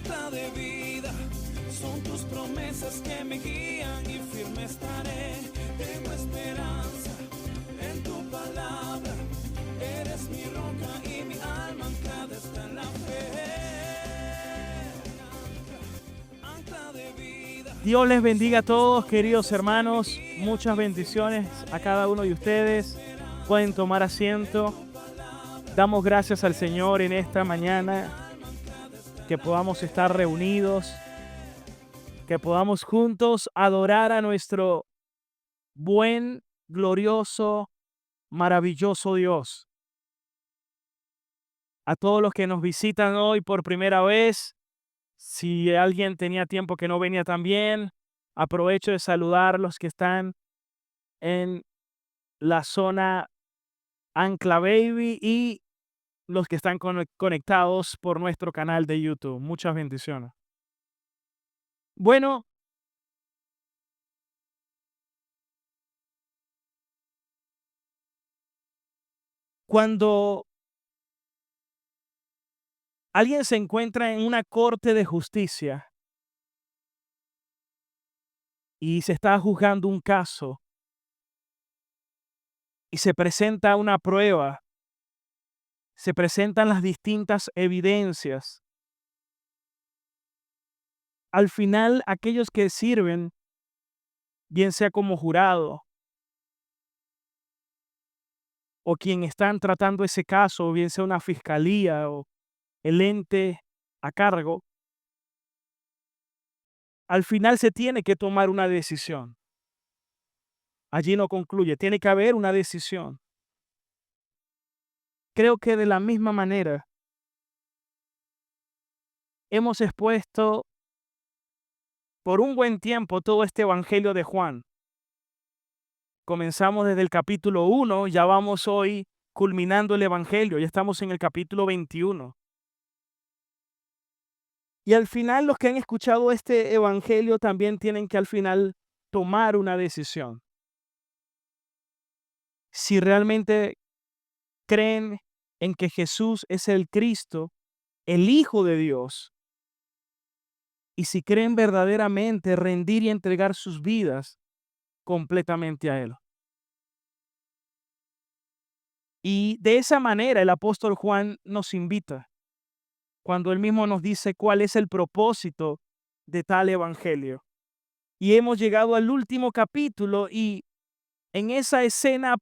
ancla de vida, son tus promesas que me guían y firme estaré. Tengo esperanza en tu palabra, eres mi roca y mi alma anclada está en la fe. Ancla de vida. Dios les bendiga a todos, queridos hermanos. Muchas bendiciones a cada uno de ustedes. Pueden tomar asiento. Damos gracias al Señor en esta mañana, que podamos estar reunidos, que podamos juntos adorar a nuestro buen, glorioso, maravilloso Dios. A todos los que nos visitan hoy por primera vez, si alguien tenía tiempo que no venía también, aprovecho de saludar a los que están en la zona Ancla Baby y los que están conectados por nuestro canal de YouTube. Muchas bendiciones. Bueno, cuando alguien se encuentra en una corte de justicia y se está juzgando un caso y se presenta una prueba, se presentan las distintas evidencias, al final aquellos que sirven, bien sea como jurado o quien están tratando ese caso, bien sea una fiscalía o el ente a cargo, al final se tiene que tomar una decisión. Allí no concluye, tiene que haber una decisión. Creo que de la misma manera hemos expuesto por un buen tiempo todo este evangelio de Juan. Comenzamos desde el capítulo 1, ya vamos hoy culminando el evangelio, ya estamos en el capítulo 21. Y al final los que han escuchado este evangelio también tienen que al final tomar una decisión. Si realmente creen en que Jesús es el Cristo, el Hijo de Dios, y si creen verdaderamente rendir y entregar sus vidas completamente a Él. Y de esa manera el apóstol Juan nos invita, cuando él mismo nos dice cuál es el propósito de tal evangelio. Y hemos llegado al último capítulo y en esa escena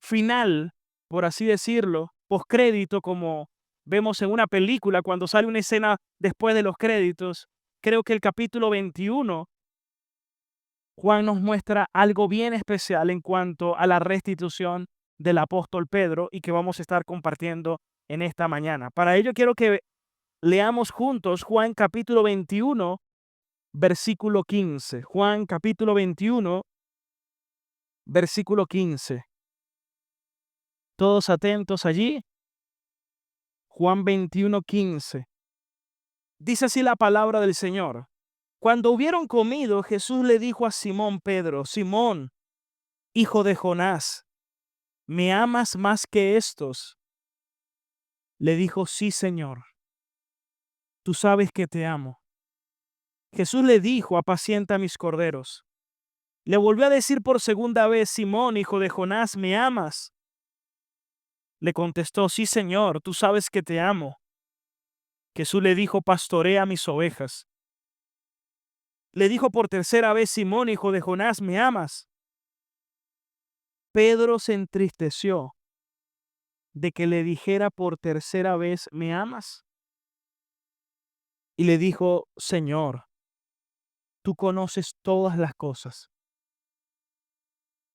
final, por así decirlo, postcrédito, como vemos en una película cuando sale una escena después de los créditos, creo que el capítulo 21, Juan nos muestra algo bien especial en cuanto a la restitución del apóstol Pedro y que vamos a estar compartiendo en esta mañana. Para ello quiero que leamos juntos Juan capítulo 21, versículo 15. Juan capítulo 21, versículo 15. Todos atentos allí. Juan 21, 15. Dice así la palabra del Señor. Cuando hubieron comido, Jesús le dijo a Simón Pedro: Simón, hijo de Jonás, ¿me amas más que estos? Le dijo: sí, Señor, tú sabes que te amo. Jesús le dijo: apacienta mis corderos. Le volvió a decir por segunda vez: Simón, hijo de Jonás, ¿me amas? Le contestó: sí, Señor, tú sabes que te amo. Jesús le dijo: pastorea mis ovejas. Le dijo por tercera vez: Simón, hijo de Jonás, ¿me amas? Pedro se entristeció de que le dijera por tercera vez: ¿me amas? Y le dijo: Señor, tú conoces todas las cosas.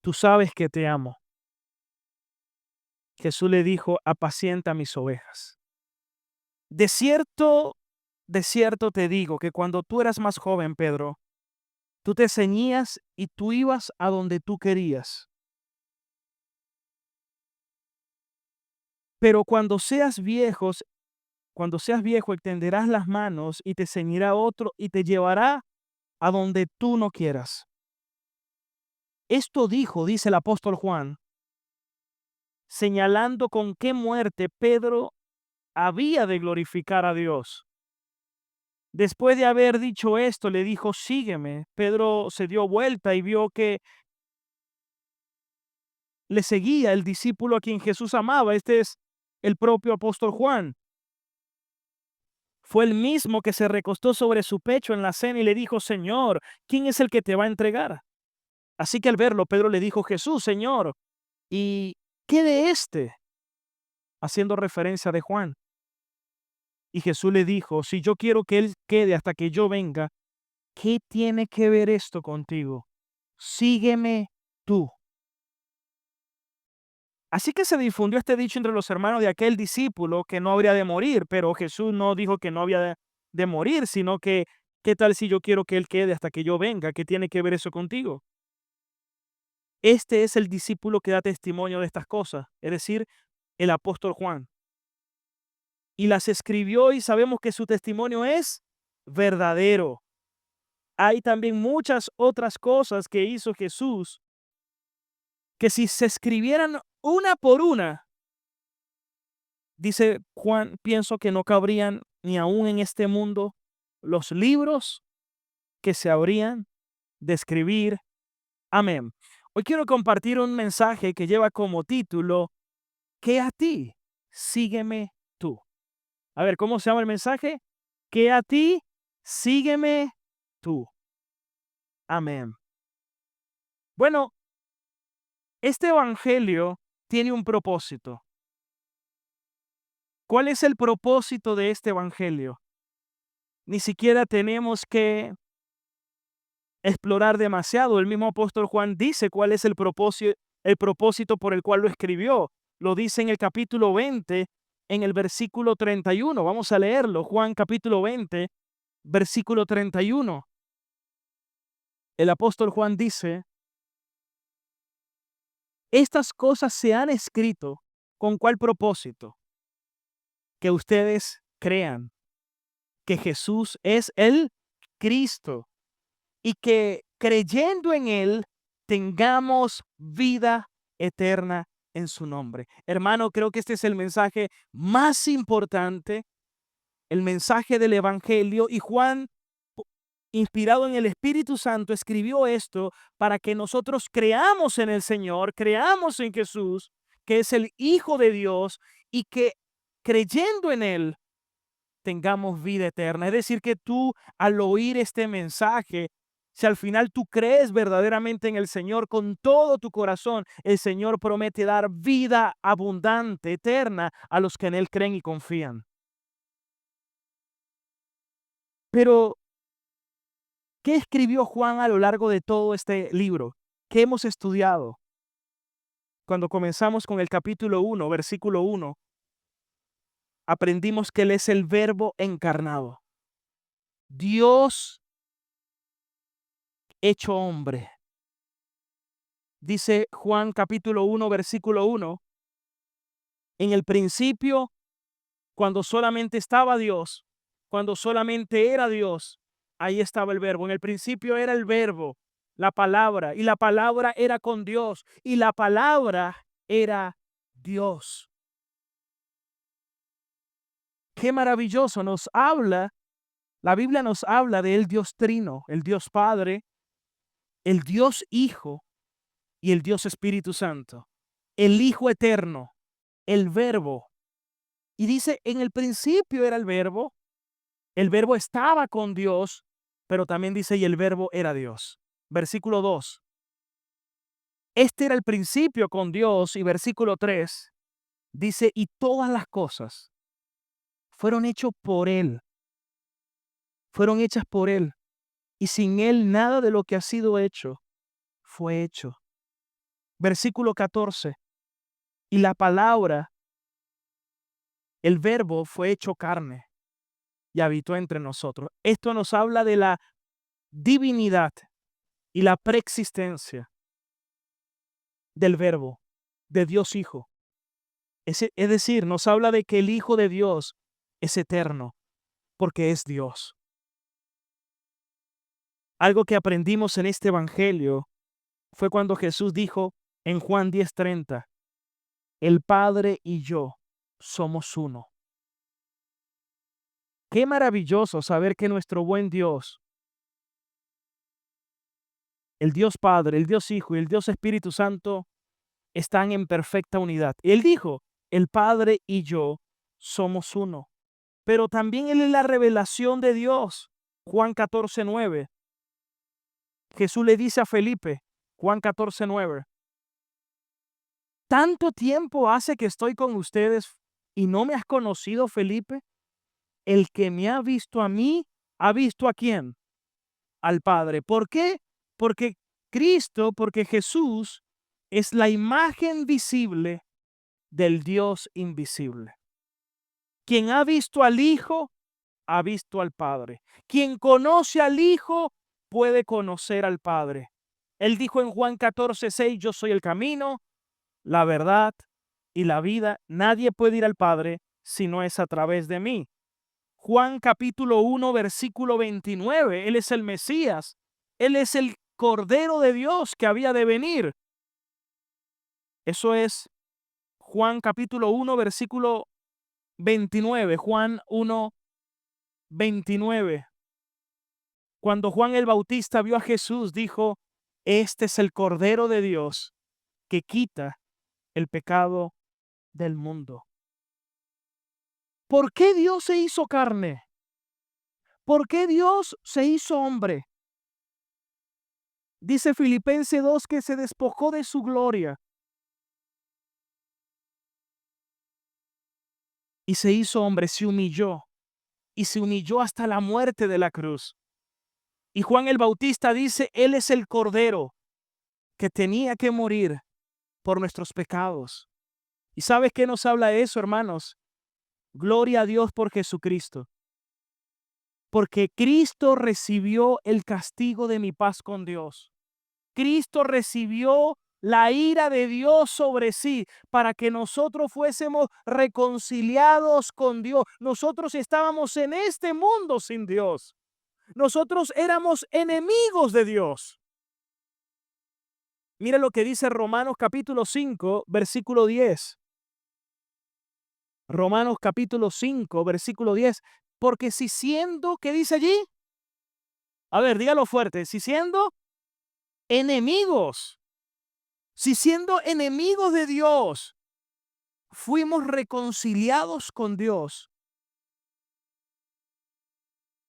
Tú sabes que te amo. Jesús le dijo: apacienta mis ovejas. De cierto te digo que cuando tú eras más joven, Pedro, tú te ceñías y tú ibas a donde tú querías. Pero cuando seas viejo, extenderás las manos y te ceñirá otro y te llevará a donde tú no quieras. Esto dijo, dice el apóstol Juan, señalando con qué muerte Pedro había de glorificar a Dios. Después de haber dicho esto, le dijo, sígueme. Pedro se dio vuelta y vio que le seguía el discípulo a quien Jesús amaba. Este es el propio apóstol Juan. Fue el mismo que se recostó sobre su pecho en la cena y le dijo, Señor, ¿quién es el que te va a entregar? Así que al verlo, Pedro le dijo, Jesús, Señor, ¿y qué de este? Haciendo referencia de Juan. Y Jesús le dijo, si yo quiero que él quede hasta que yo venga, ¿qué tiene que ver esto contigo? Sígueme tú. Así que se difundió este dicho entre los hermanos de aquel discípulo que no habría de morir, pero Jesús no dijo que no había de morir, sino que, ¿qué tal si yo quiero que él quede hasta que yo venga? ¿Qué tiene que ver eso contigo? Este es el discípulo que da testimonio de estas cosas, es decir, el apóstol Juan. Y las escribió y sabemos que su testimonio es verdadero. Hay también muchas otras cosas que hizo Jesús que si se escribieran una por una, dice Juan, pienso que no cabrían ni aún en este mundo los libros que se habrían de escribir. Amén. Hoy quiero compartir un mensaje que lleva como título, ¿qué a ti? Sígueme tú. A ver, ¿cómo se llama el mensaje? ¿Qué a ti? Sígueme tú. Amén. Bueno, este evangelio tiene un propósito. ¿Cuál es el propósito de este evangelio? Ni siquiera tenemos que explorar demasiado. El mismo apóstol Juan dice cuál es el propósito por el cual lo escribió. Lo dice en el capítulo 20, en el versículo 31. Vamos a leerlo. Juan capítulo 20, versículo 31. El apóstol Juan dice, estas cosas se han escrito, ¿con cuál propósito? Que ustedes crean que Jesús es el Cristo y que creyendo en Él tengamos vida eterna en su nombre. Hermano, creo que este es el mensaje más importante, el mensaje del Evangelio, y Juan, inspirado en el Espíritu Santo, escribió esto para que nosotros creamos en el Señor, creamos en Jesús, que es el Hijo de Dios, y que creyendo en Él tengamos vida eterna. Es decir, que tú al oír este mensaje, si al final tú crees verdaderamente en el Señor con todo tu corazón, el Señor promete dar vida abundante, eterna, a los que en Él creen y confían. Pero, ¿qué escribió Juan a lo largo de todo este libro? ¿Qué hemos estudiado? Cuando comenzamos con el capítulo 1, versículo 1, aprendimos que Él es el Verbo encarnado. Dios hecho hombre. Dice Juan capítulo 1, versículo 1, en el principio, cuando solamente estaba Dios, cuando solamente era Dios, ahí estaba el verbo. En el principio era el verbo, la palabra, y la palabra era con Dios, y la palabra era Dios. Qué maravilloso, la Biblia nos habla del Dios Trino, el Dios Padre, el Dios Hijo y el Dios Espíritu Santo, el Hijo eterno, el Verbo. Y dice, en el principio era el verbo estaba con Dios, pero también dice, y el verbo era Dios. Versículo 2. Este era el principio con Dios, y versículo 3 dice, y todas las cosas fueron hechas por Él, fueron hechas por Él, y sin Él nada de lo que ha sido hecho fue hecho. Versículo 14. Y la palabra, el verbo fue hecho carne y habitó entre nosotros. Esto nos habla de la divinidad y la preexistencia del verbo, de Dios Hijo. Es decir, nos habla de que el Hijo de Dios es eterno, porque es Dios. Algo que aprendimos en este evangelio fue cuando Jesús dijo en Juan 10:30, el Padre y yo somos uno. Qué maravilloso saber que nuestro buen Dios, el Dios Padre, el Dios Hijo y el Dios Espíritu Santo están en perfecta unidad. Él dijo, el Padre y yo somos uno. Pero también Él es la revelación de Dios. Juan 14:9. Jesús le dice a Felipe, Juan 14:9, ¿tanto tiempo hace que estoy con ustedes y no me has conocido, Felipe? El que me ha visto a mí, ¿ha visto a quién? Al Padre. ¿Por qué? Porque porque Jesús es la imagen visible del Dios invisible. Quien ha visto al Hijo, ha visto al Padre. Quien conoce al Hijo, puede conocer al Padre. Él dijo en Juan 14:6, yo soy el camino, la verdad y la vida. Nadie puede ir al Padre si no es a través de mí. Juan capítulo 1, versículo 29. Él es el Mesías. Él es el Cordero de Dios que había de venir. Eso es Juan capítulo 1, versículo 29. Juan 1, 29. Cuando Juan el Bautista vio a Jesús, dijo, este es el Cordero de Dios que quita el pecado del mundo. ¿Por qué Dios se hizo carne? ¿Por qué Dios se hizo hombre? Dice Filipenses 2 que se despojó de su gloria y se hizo hombre, se humilló y se humilló hasta la muerte de la cruz. Y Juan el Bautista dice, Él es el Cordero que tenía que morir por nuestros pecados. ¿Y sabes qué nos habla eso, hermanos? Gloria a Dios por Jesucristo. Porque Cristo recibió el castigo de mi paz con Dios. Cristo recibió la ira de Dios sobre sí para que nosotros fuésemos reconciliados con Dios. Nosotros estábamos en este mundo sin Dios. Nosotros éramos enemigos de Dios. Mira lo que dice Romanos capítulo 5, versículo 10. Romanos capítulo 5, versículo 10. Porque si siendo, ¿qué dice allí? A ver, dígalo fuerte. Si siendo enemigos, si siendo enemigos de Dios, fuimos reconciliados con Dios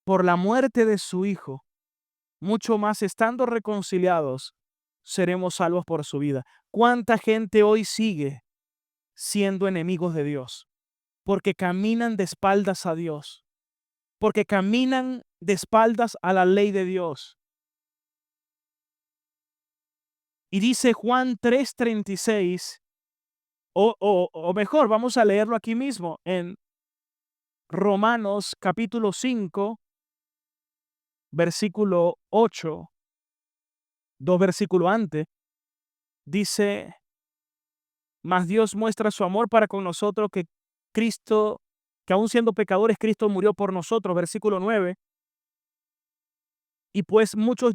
por la muerte de su Hijo, mucho más estando reconciliados, seremos salvos por su vida. ¿Cuánta gente hoy sigue siendo enemigos de Dios? Porque caminan de espaldas a Dios, porque caminan de espaldas a la ley de Dios. Y dice Juan 3:36, o mejor, vamos a leerlo aquí mismo en Romanos capítulo 5, versículo 8, dos versículos antes, dice, mas Dios muestra su amor para con nosotros que aun siendo pecadores, Cristo murió por nosotros, versículo 9, y pues muchos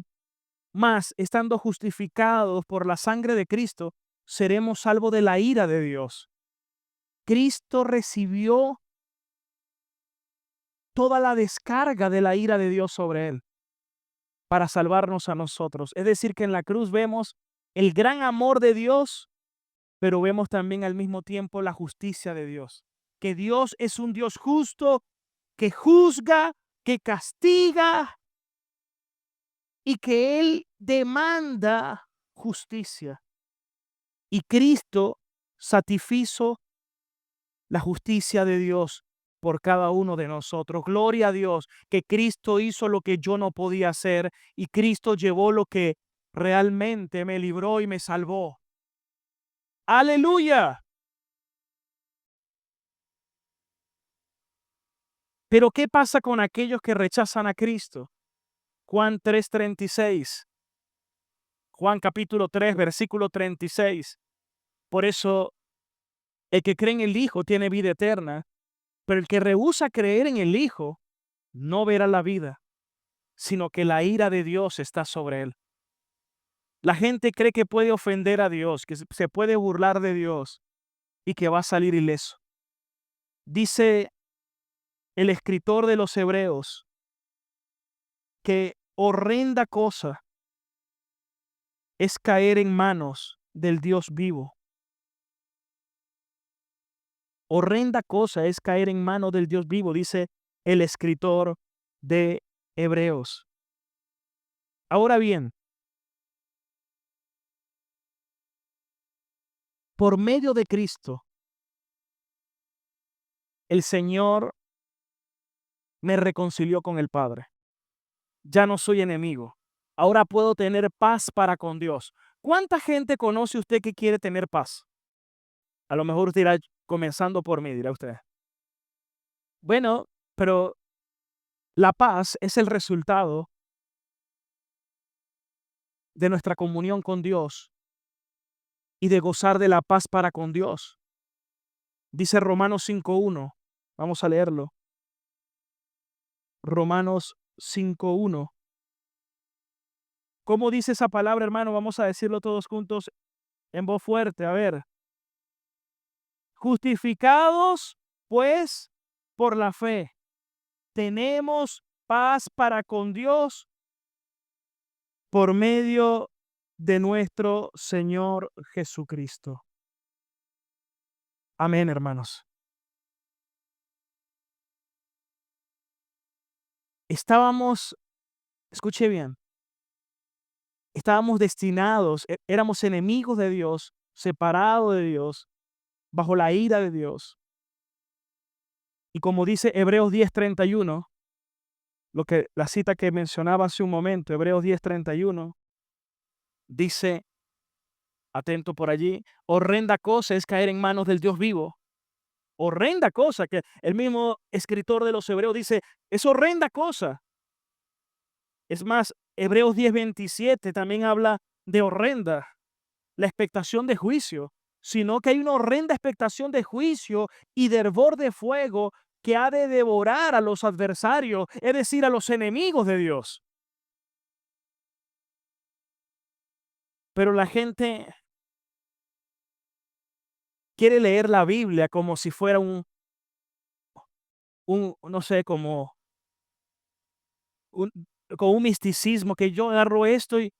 más, estando justificados por la sangre de Cristo, seremos salvos de la ira de Dios. Cristo recibió toda la descarga de la ira de Dios sobre él para salvarnos a nosotros. Es decir, que en la cruz vemos el gran amor de Dios, pero vemos también al mismo tiempo la justicia de Dios. Que Dios es un Dios justo, que juzga, que castiga y que Él demanda justicia. Y Cristo satisfizo la justicia de Dios por cada uno de nosotros. Gloria a Dios que Cristo hizo lo que yo no podía hacer y Cristo llevó lo que realmente me libró y me salvó. ¡Aleluya! Pero ¿qué pasa con aquellos que rechazan a Cristo? Juan 3:36. Juan capítulo 3, versículo 36. Por eso, el que cree en el Hijo tiene vida eterna, pero el que rehúsa creer en el Hijo no verá la vida, sino que la ira de Dios está sobre él. La gente cree que puede ofender a Dios, que se puede burlar de Dios y que va a salir ileso. Dice el escritor de los Hebreos que horrenda cosa es caer en manos del Dios vivo. Horrenda cosa es caer en manos del Dios vivo, dice el escritor de Hebreos. Ahora bien, por medio de Cristo, el Señor me reconcilió con el Padre. Ya no soy enemigo. Ahora puedo tener paz para con Dios. ¿Cuánta gente conoce usted que quiere tener paz? A lo mejor usted dirá, comenzando por mí, dirá usted. Bueno, pero la paz es el resultado de nuestra comunión con Dios y de gozar de la paz para con Dios. Dice Romanos 5.1. Vamos a leerlo. Romanos 5.1. ¿Cómo dice esa palabra, hermano? Vamos a decirlo todos juntos en voz fuerte. A ver. Justificados, pues, por la fe, tenemos paz para con Dios por medio de nuestro Señor Jesucristo. Amén, hermanos. Estábamos, escuche bien, estábamos destinados, éramos enemigos de Dios, separados de Dios, bajo la ira de Dios. Y como dice Hebreos 10:31, la cita que mencionaba hace un momento, Hebreos 10:31, dice, atento por allí, horrenda cosa es caer en manos del Dios vivo. Horrenda cosa, que el mismo escritor de los Hebreos dice, es horrenda cosa. Es más, Hebreos 10:27 también habla de horrenda, la expectación de juicio, sino que hay una horrenda expectación de juicio y de hervor de fuego que ha de devorar a los adversarios, es decir, a los enemigos de Dios. Pero la gente quiere leer la Biblia como si fuera no sé, como un, con un misticismo, que yo agarro esto y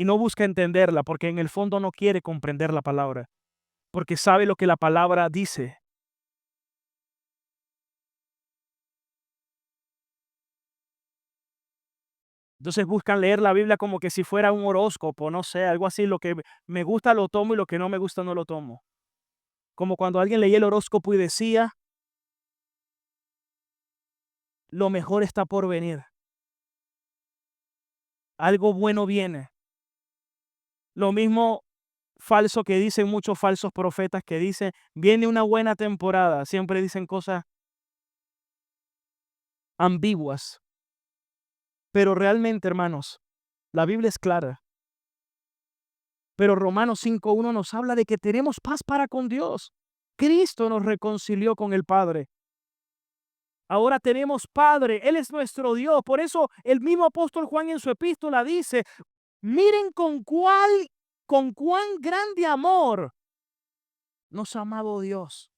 no busca entenderla, porque en el fondo no quiere comprender la palabra, porque sabe lo que la palabra dice. Entonces buscan leer la Biblia como que si fuera un horóscopo, no sé, algo así, lo que me gusta lo tomo y lo que no me gusta no lo tomo. Como cuando alguien leía el horóscopo y decía, lo mejor está por venir, algo bueno viene. Lo mismo falso que dicen muchos falsos profetas que dicen, viene una buena temporada, siempre dicen cosas ambiguas. Pero realmente, hermanos, la Biblia es clara. Pero Romanos 5.1 nos habla de que tenemos paz para con Dios. Cristo nos reconcilió con el Padre. Ahora tenemos Padre, Él es nuestro Dios. Por eso el mismo apóstol Juan en su epístola dice, miren con cuán grande amor nos ha amado Dios,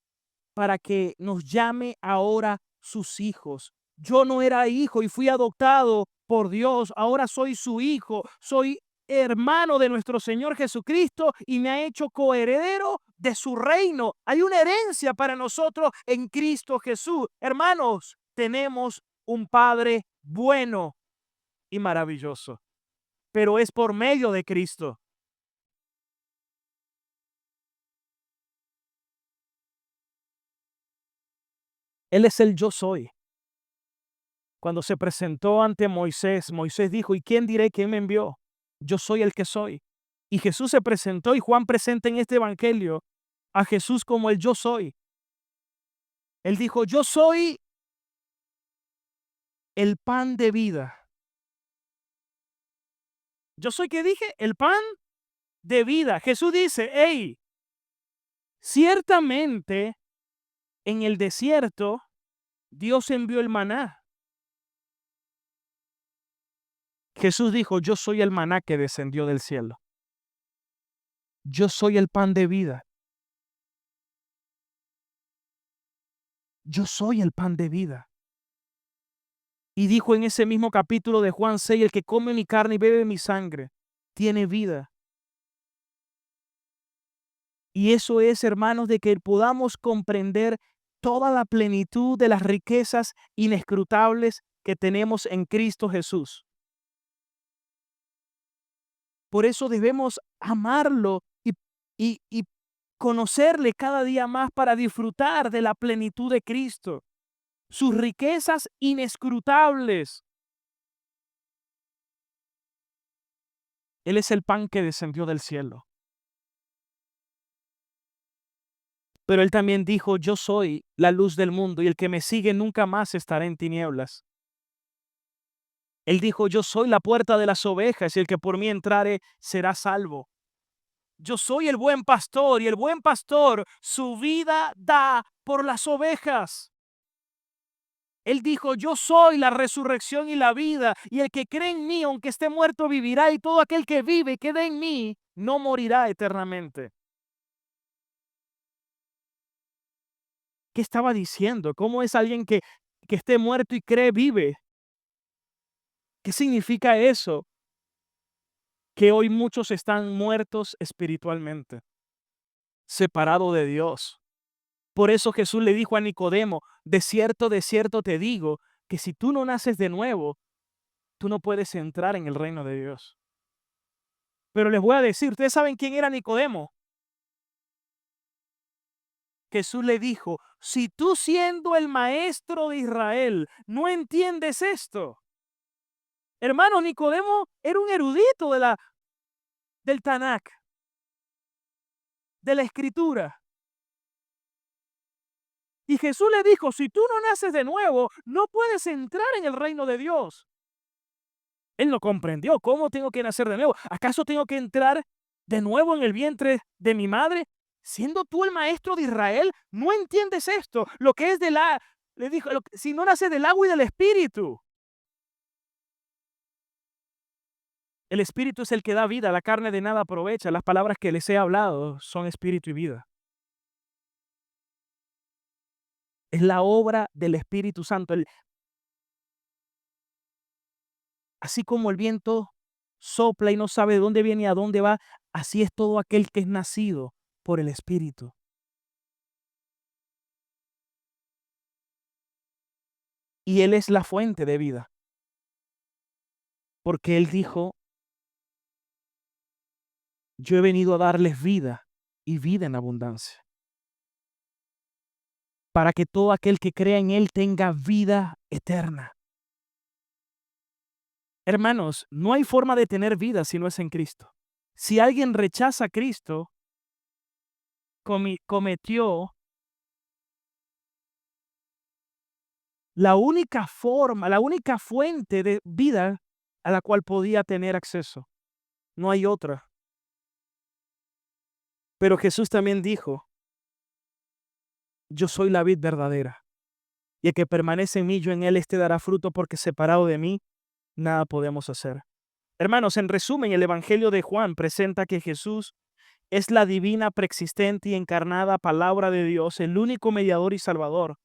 para que nos llame ahora sus hijos. Yo no era hijo y fui adoptado por Dios, ahora soy su hijo, soy hermano de nuestro Señor Jesucristo y me ha hecho coheredero de su reino. Hay una herencia para nosotros en Cristo Jesús. Hermanos, tenemos un Padre bueno y maravilloso, pero es por medio de Cristo. Él es el yo soy. Cuando se presentó ante Moisés, Moisés dijo, ¿y quién diré quién me envió? Yo soy el que soy. Y Jesús se presentó y Juan presenta en este evangelio a Jesús como el yo soy. Él dijo, yo soy el pan de vida. Yo soy, ¿qué dije? El pan de vida. Jesús dice, hey, ciertamente en el desierto Dios envió el maná. Jesús dijo, yo soy el maná que descendió del cielo. Yo soy el pan de vida. yo soy el pan de vida. Y dijo en ese mismo capítulo de Juan 6, el que come mi carne y bebe mi sangre, tiene vida. Y eso es, hermanos, de que podamos comprender toda la plenitud de las riquezas inescrutables que tenemos en Cristo Jesús. Por eso debemos amarlo y conocerle cada día más para disfrutar de la plenitud de Cristo, sus riquezas inescrutables. Él es el pan que descendió del cielo. Pero él también dijo, yo soy la luz del mundo y el que me sigue nunca más estará en tinieblas. Él dijo, yo soy la puerta de las ovejas y el que por mí entrare será salvo. Yo soy el buen pastor y el buen pastor su vida da por las ovejas. Él dijo, yo soy la resurrección y la vida, y el que cree en mí, aunque esté muerto, vivirá, y todo aquel que vive y quede en mí, no morirá eternamente. ¿Qué estaba diciendo? ¿Cómo es alguien que esté muerto y cree vive? ¿Qué significa eso? Que hoy muchos están muertos espiritualmente, separados de Dios. Por eso Jesús le dijo a Nicodemo, de cierto te digo, que si tú no naces de nuevo, tú no puedes entrar en el reino de Dios. Pero les voy a decir, ¿ustedes saben quién era Nicodemo? Jesús le dijo, si tú siendo el maestro de Israel no entiendes esto. Hermano, Nicodemo era un erudito del Tanakh, de la Escritura. Y Jesús le dijo, si tú no naces de nuevo, no puedes entrar en el reino de Dios. Él no comprendió, ¿cómo tengo que nacer de nuevo? ¿Acaso tengo que entrar de nuevo en el vientre de mi madre? Siendo tú el maestro de Israel, no entiendes esto, lo que es le dijo, si no nace del agua y del espíritu. El espíritu es el que da vida, la carne de nada aprovecha. Las palabras que les he hablado son espíritu y vida. Es la obra del Espíritu Santo. Así como el viento sopla y no sabe de dónde viene y a dónde va, así es todo aquel que es nacido por el Espíritu. Y Él es la fuente de vida. Porque Él dijo, yo he venido a darles vida y vida en abundancia. Para que todo aquel que crea en Él tenga vida eterna. Hermanos, no hay forma de tener vida si no es en Cristo. Si alguien rechaza a Cristo, cometió la única forma, la única fuente de vida a la cual podía tener acceso. No hay otra. Pero Jesús también dijo, yo soy la vid verdadera, y el que permanece en mí, yo en él, este dará fruto, porque separado de mí, nada podemos hacer. Hermanos, en resumen, el Evangelio de Juan presenta que Jesús es la divina, preexistente y encarnada palabra de Dios, el único mediador y salvador.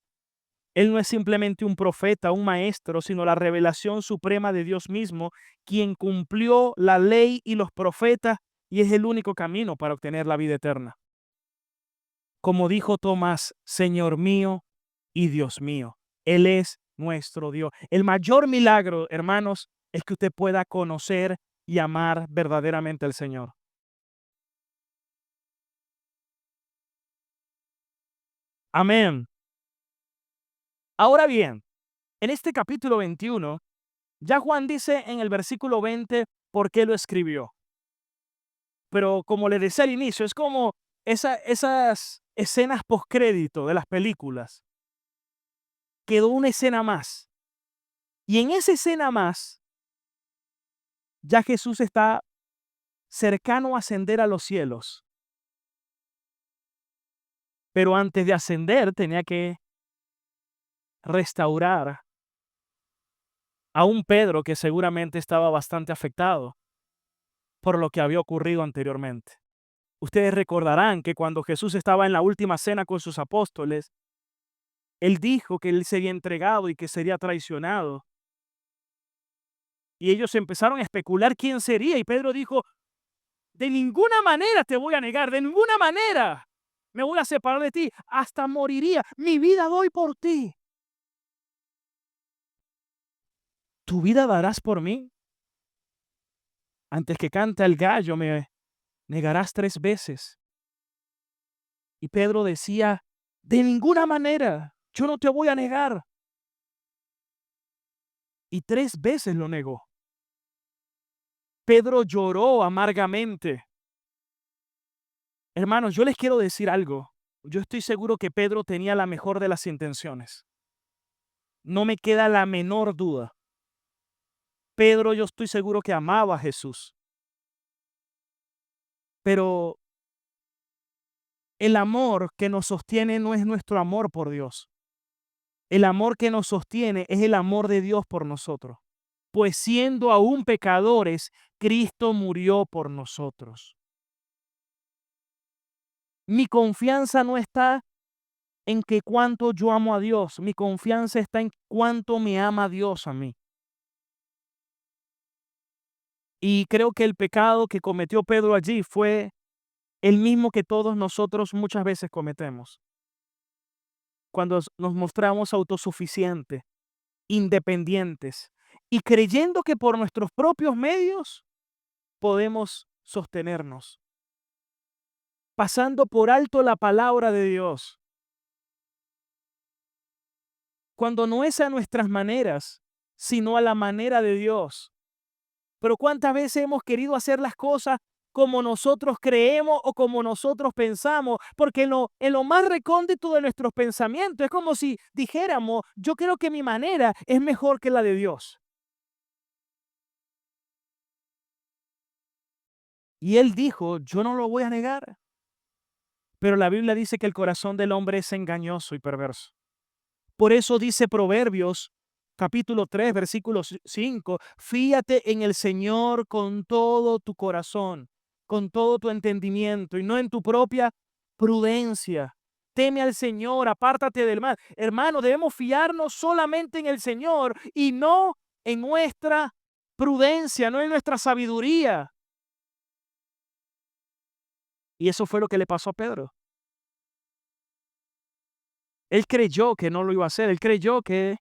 Él no es simplemente un profeta, un maestro, sino la revelación suprema de Dios mismo, quien cumplió la ley y los profetas y es el único camino para obtener la vida eterna. Como dijo Tomás, Señor mío y Dios mío, Él es nuestro Dios. El mayor milagro, hermanos, es que usted pueda conocer y amar verdaderamente al Señor. Amén. Ahora bien, en este capítulo 21, ya Juan dice en el versículo 20 por qué lo escribió. Pero como le decía al inicio, es como esas escenas postcrédito de las películas. Quedó una escena más. Y en esa escena más, ya Jesús está cercano a ascender a los cielos. Pero antes de ascender tenía que restaurar a un Pedro que seguramente estaba bastante afectado por lo que había ocurrido anteriormente. Ustedes recordarán que cuando Jesús estaba en la última cena con sus apóstoles, Él dijo que él sería entregado y que sería traicionado. Y ellos empezaron a especular quién sería. Y Pedro dijo, de ninguna manera te voy a negar, de ninguna manera me voy a separar de ti, hasta moriría. Mi vida doy por ti. ¿Tu vida darás por mí? Antes que cante el gallo me negarás 3 veces. Y Pedro decía, de ninguna manera, yo no te voy a negar. Y 3 veces lo negó. Pedro lloró amargamente. Hermanos, yo les quiero decir algo. Yo estoy seguro que Pedro tenía la mejor de las intenciones. No me queda la menor duda. Pedro, yo estoy seguro que amaba a Jesús. Pero el amor que nos sostiene no es nuestro amor por Dios. El amor que nos sostiene es el amor de Dios por nosotros. Pues siendo aún pecadores, Cristo murió por nosotros. Mi confianza no está en que cuánto yo amo a Dios. Mi confianza está en cuánto me ama Dios a mí. Y creo que el pecado que cometió Pedro allí fue el mismo que todos nosotros muchas veces cometemos. Cuando nos mostramos autosuficientes, independientes y creyendo que por nuestros propios medios podemos sostenernos, pasando por alto la palabra de Dios, cuando no es a nuestras maneras, sino a la manera de Dios. Pero ¿cuántas veces hemos querido hacer las cosas como nosotros creemos o como nosotros pensamos? Porque en lo más recóndito de nuestros pensamientos es como si dijéramos, yo creo que mi manera es mejor que la de Dios. Y él dijo, yo no lo voy a negar. Pero la Biblia dice que el corazón del hombre es engañoso y perverso. Por eso dice Proverbios, capítulo 3, versículo 5, fíate en el Señor con todo tu corazón, con todo tu entendimiento y no en tu propia prudencia. Teme al Señor, apártate del mal. Hermano, debemos fiarnos solamente en el Señor y no en nuestra prudencia, no en nuestra sabiduría. Y eso fue lo que le pasó a Pedro. Él creyó que no lo iba a hacer. Él creyó que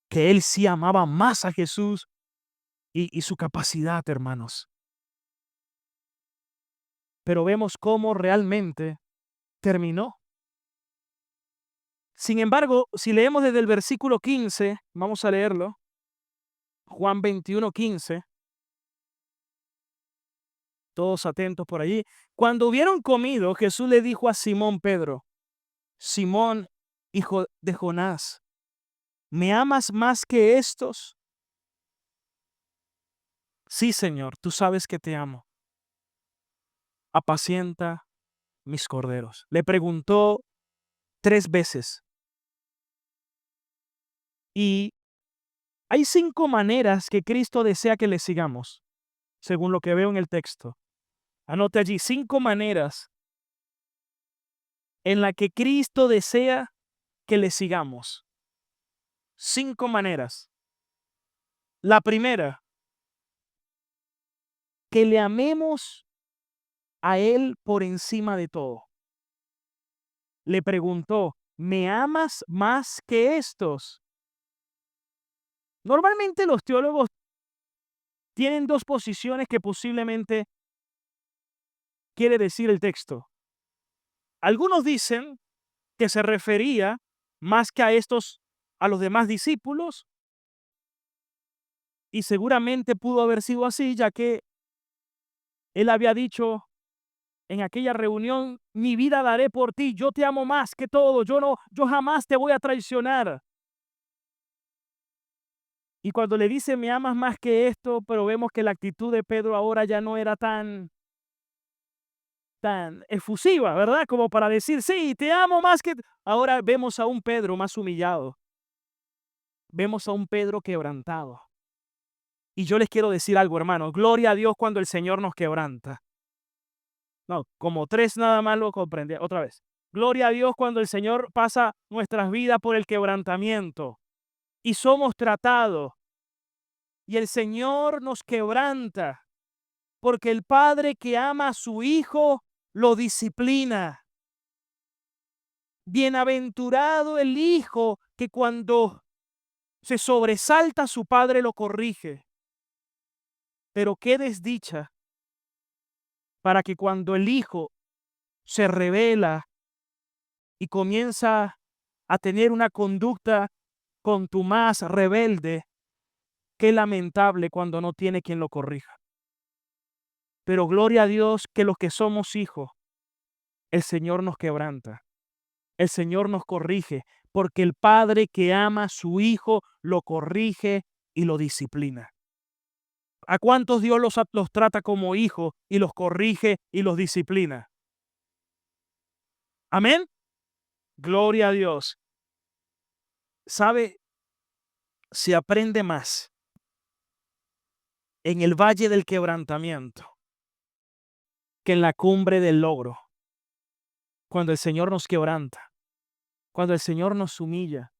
él sí amaba más a Jesús y su capacidad, hermanos. Pero vemos cómo realmente terminó. Sin embargo, si leemos desde el versículo 15, vamos a leerlo, Juan 21:15, todos atentos por allí. Cuando hubieron comido, Jesús le dijo a Simón Pedro, Simón, hijo de Jonás, ¿me amas más que estos? Sí, Señor, tú sabes que te amo. Apacienta mis corderos. Le preguntó 3 veces. Y hay 5 maneras que Cristo desea que le sigamos, según lo que veo en el texto. Anote allí 5 maneras en la que Cristo desea que le sigamos. 5 maneras. La primera, que le amemos a Él por encima de todo. Le preguntó, ¿me amas más que estos? Normalmente los teólogos tienen 2 posiciones que posiblemente quiere decir el texto. Algunos dicen que se refería más que a estos, a los demás discípulos, y seguramente pudo haber sido así, ya que él había dicho en aquella reunión, mi vida daré por ti, yo te amo más que todo, yo jamás te voy a traicionar. Y cuando le dice, me amas más que esto, pero vemos que la actitud de Pedro ahora ya no era tan efusiva, ¿verdad? Como para decir, sí, te amo más que... Ahora vemos a un Pedro más humillado. Vemos a un Pedro quebrantado. Y yo les quiero decir algo, hermano. Gloria a Dios cuando el Señor nos quebranta. No, como 3 nada más lo comprendí. Otra vez. Gloria a Dios cuando el Señor pasa nuestras vidas por el quebrantamiento y somos tratados y el Señor nos quebranta porque el padre que ama a su hijo lo disciplina. Bienaventurado el hijo que cuando se sobresalta su padre lo corrige. Pero qué desdicha para que cuando el hijo se revela y comienza a tener una conducta contumaz, rebelde, qué lamentable cuando no tiene quien lo corrija. Pero gloria a Dios que los que somos hijos, el Señor nos quebranta, el Señor nos corrige, porque el padre que ama a su hijo lo corrige y lo disciplina. ¿A cuántos Dios los trata como hijos y los corrige y los disciplina? Amén. Gloria a Dios. ¿Sabe? Se aprende más en el valle del quebrantamiento que en la cumbre del logro. Cuando el Señor nos quebranta, cuando el Señor nos humilla,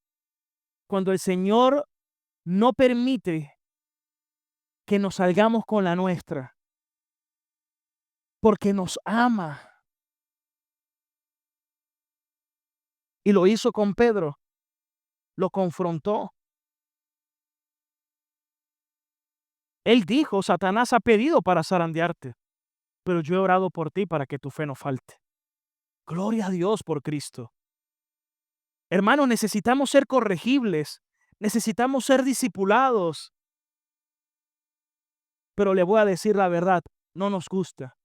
cuando el Señor no permite que nos salgamos con la nuestra, porque nos ama. Y lo hizo con Pedro, lo confrontó. Él dijo, Satanás ha pedido para zarandearte, pero yo he orado por ti para que tu fe no falte. Gloria a Dios por Cristo. Hermanos, necesitamos ser corregibles, necesitamos ser discipulados. Pero le voy a decir la verdad, no nos gusta.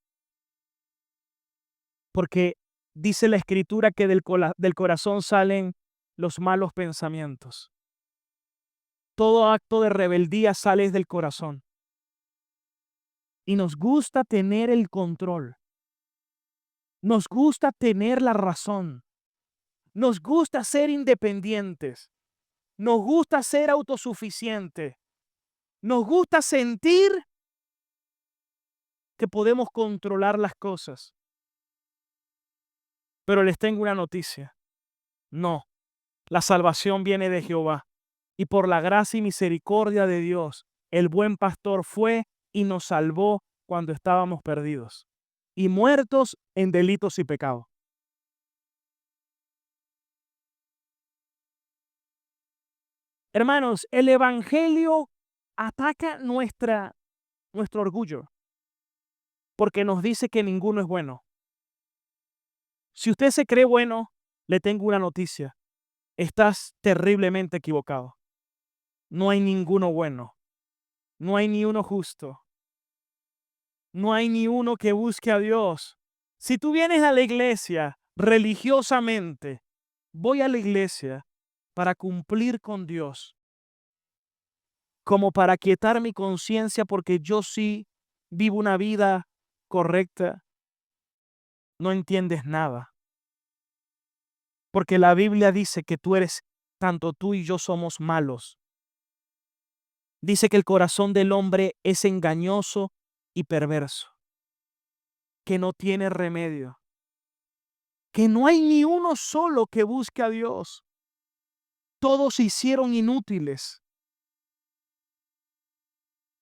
Porque dice la Escritura que del corazón salen los malos pensamientos. Todo acto de rebeldía sale del corazón. Y nos gusta tener el control. Nos gusta tener la razón. Nos gusta ser independientes. Nos gusta ser autosuficientes. Nos gusta sentir que podemos controlar las cosas. Pero les tengo una noticia. No, la salvación viene de Jehová. Y por la gracia y misericordia de Dios, el buen pastor fue y nos salvó cuando estábamos perdidos y muertos en delitos y pecados. Hermanos, el Evangelio ataca nuestro orgullo porque nos dice que ninguno es bueno. Si usted se cree bueno, le tengo una noticia. Estás terriblemente equivocado. No hay ninguno bueno. No hay ni uno justo. No hay ni uno que busque a Dios. Si tú vienes a la iglesia religiosamente, voy a la iglesia para cumplir con Dios, como para quietar mi conciencia porque yo sí vivo una vida correcta, no entiendes nada. Porque la Biblia dice que tanto tú y yo somos malos. Dice que el corazón del hombre es engañoso y perverso, que no tiene remedio, que no hay ni uno solo que busque a Dios. Todos se hicieron inútiles.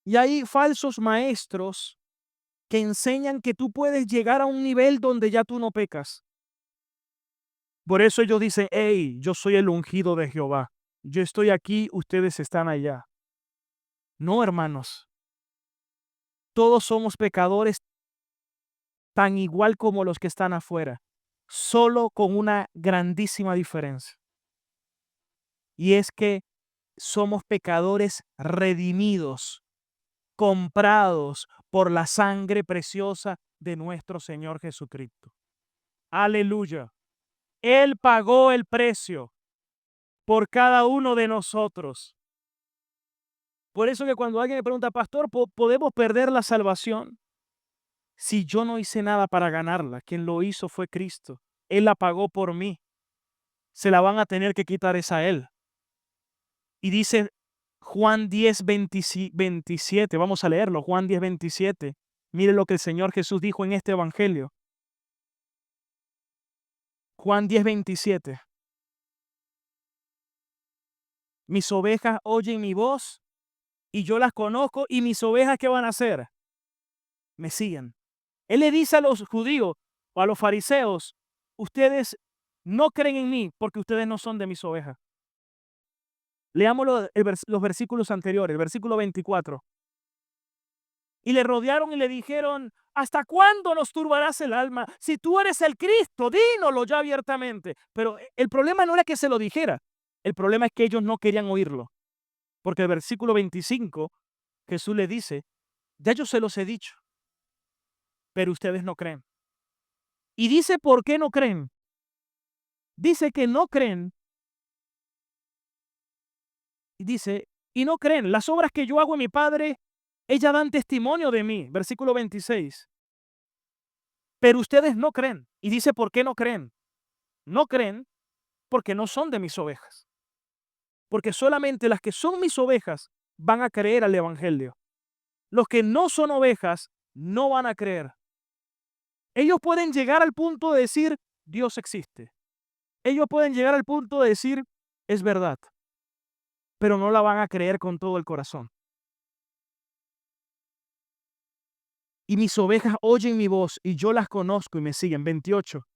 Y hay falsos maestros que enseñan que tú puedes llegar a un nivel donde ya tú no pecas. Por eso ellos dicen, hey, yo soy el ungido de Jehová. Yo estoy aquí, ustedes están allá. No, hermanos. Todos somos pecadores tan igual como los que están afuera, solo con una grandísima diferencia. Y es que somos pecadores redimidos, comprados por la sangre preciosa de nuestro Señor Jesucristo. Aleluya. Él pagó el precio por cada uno de nosotros. Por eso que cuando alguien me pregunta, pastor, ¿podemos perder la salvación? Si yo no hice nada para ganarla, quien lo hizo fue Cristo. Él la pagó por mí. Se la van a tener que quitar es a Él. Y dice Juan 10, 27, vamos a leerlo, Juan 10, 27. Mire lo que el Señor Jesús dijo en este evangelio. Juan 10:27. Mis ovejas oyen mi voz y yo las conozco, y mis ovejas, ¿qué van a hacer? Me siguen. Él le dice a los judíos o a los fariseos: ustedes no creen en mí porque ustedes no son de mis ovejas. Leamos los versículos anteriores, el versículo 24. Y le rodearon y le dijeron: ¿hasta cuándo nos turbarás el alma? Si tú eres el Cristo, dínoslo ya abiertamente. Pero el problema no era que se lo dijera. El problema es que ellos no querían oírlo. Porque el versículo 25, Jesús le dice: ya yo se los he dicho, pero ustedes no creen. Y dice, ¿por qué no creen? Dice que no creen. Y dice, y no creen. Las obras que yo hago en mi Padre, ellas dan testimonio de mí. Versículo 26. Pero ustedes no creen. Y dice, ¿por qué no creen? No creen porque no son de mis ovejas. Porque solamente las que son mis ovejas van a creer al evangelio. Los que no son ovejas no van a creer. Ellos pueden llegar al punto de decir, Dios existe. Ellos pueden llegar al punto de decir, es verdad, pero no la van a creer con todo el corazón. Y mis ovejas oyen mi voz y yo las conozco y me siguen. 28.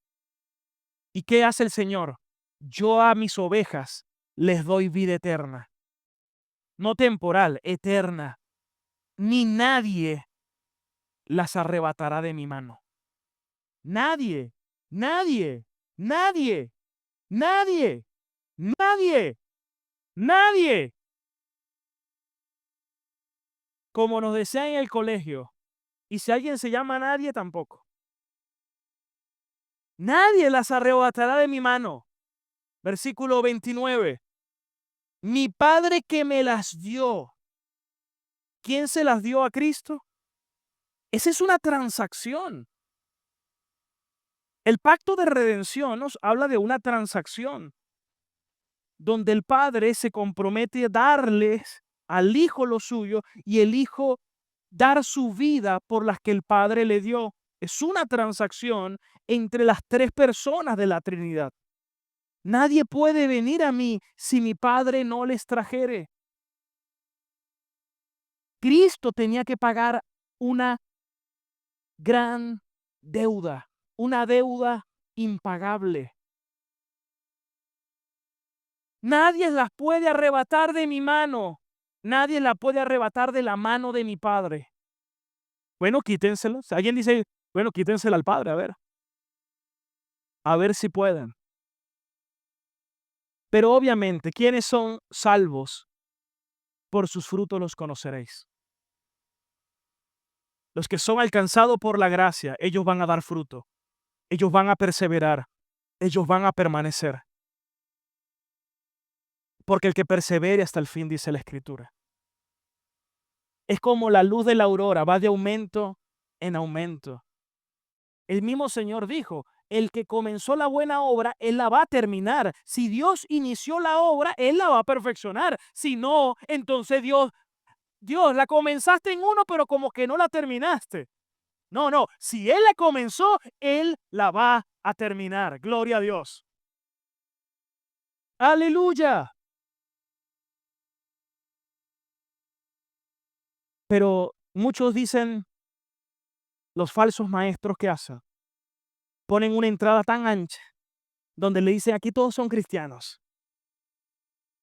¿Y qué hace el Señor? Yo a mis ovejas les doy vida eterna. No temporal, eterna. Ni nadie las arrebatará de mi mano. Nadie, nadie, nadie, nadie, nadie, nadie. Como nos decían en el colegio, y si alguien se llama nadie, tampoco. Nadie las arrebatará de mi mano. Versículo 29. Mi Padre que me las dio. ¿Quién se las dio a Cristo? Esa es una transacción. El pacto de redención nos habla de una transacción donde el Padre se compromete a darles al Hijo lo suyo y el Hijo dar su vida por las que el Padre le dio. Es una transacción entre las tres personas de la Trinidad. Nadie puede venir a mí si mi Padre no les trajere. Cristo tenía que pagar una gran deuda, una deuda impagable. Nadie las puede arrebatar de mi mano. Nadie la puede arrebatar de la mano de mi Padre. Bueno, quítenselas. Alguien dice, bueno, quítensela al Padre, a ver. A ver si pueden. Pero obviamente, ¿quiénes son salvos? Por sus frutos los conoceréis. Los que son alcanzados por la gracia, ellos van a dar fruto. Ellos van a perseverar. Ellos van a permanecer. Porque el que persevere hasta el fin, dice la Escritura. Es como la luz de la aurora, va de aumento en aumento. El mismo Señor dijo, el que comenzó la buena obra, Él la va a terminar. Si Dios inició la obra, Él la va a perfeccionar. Si no, entonces Dios, la comenzaste en uno, pero como que no la terminaste. No, si Él la comenzó, Él la va a terminar. Gloria a Dios. Aleluya. Pero muchos dicen, los falsos maestros que hacen, ponen una entrada tan ancha donde le dicen, aquí todos son cristianos.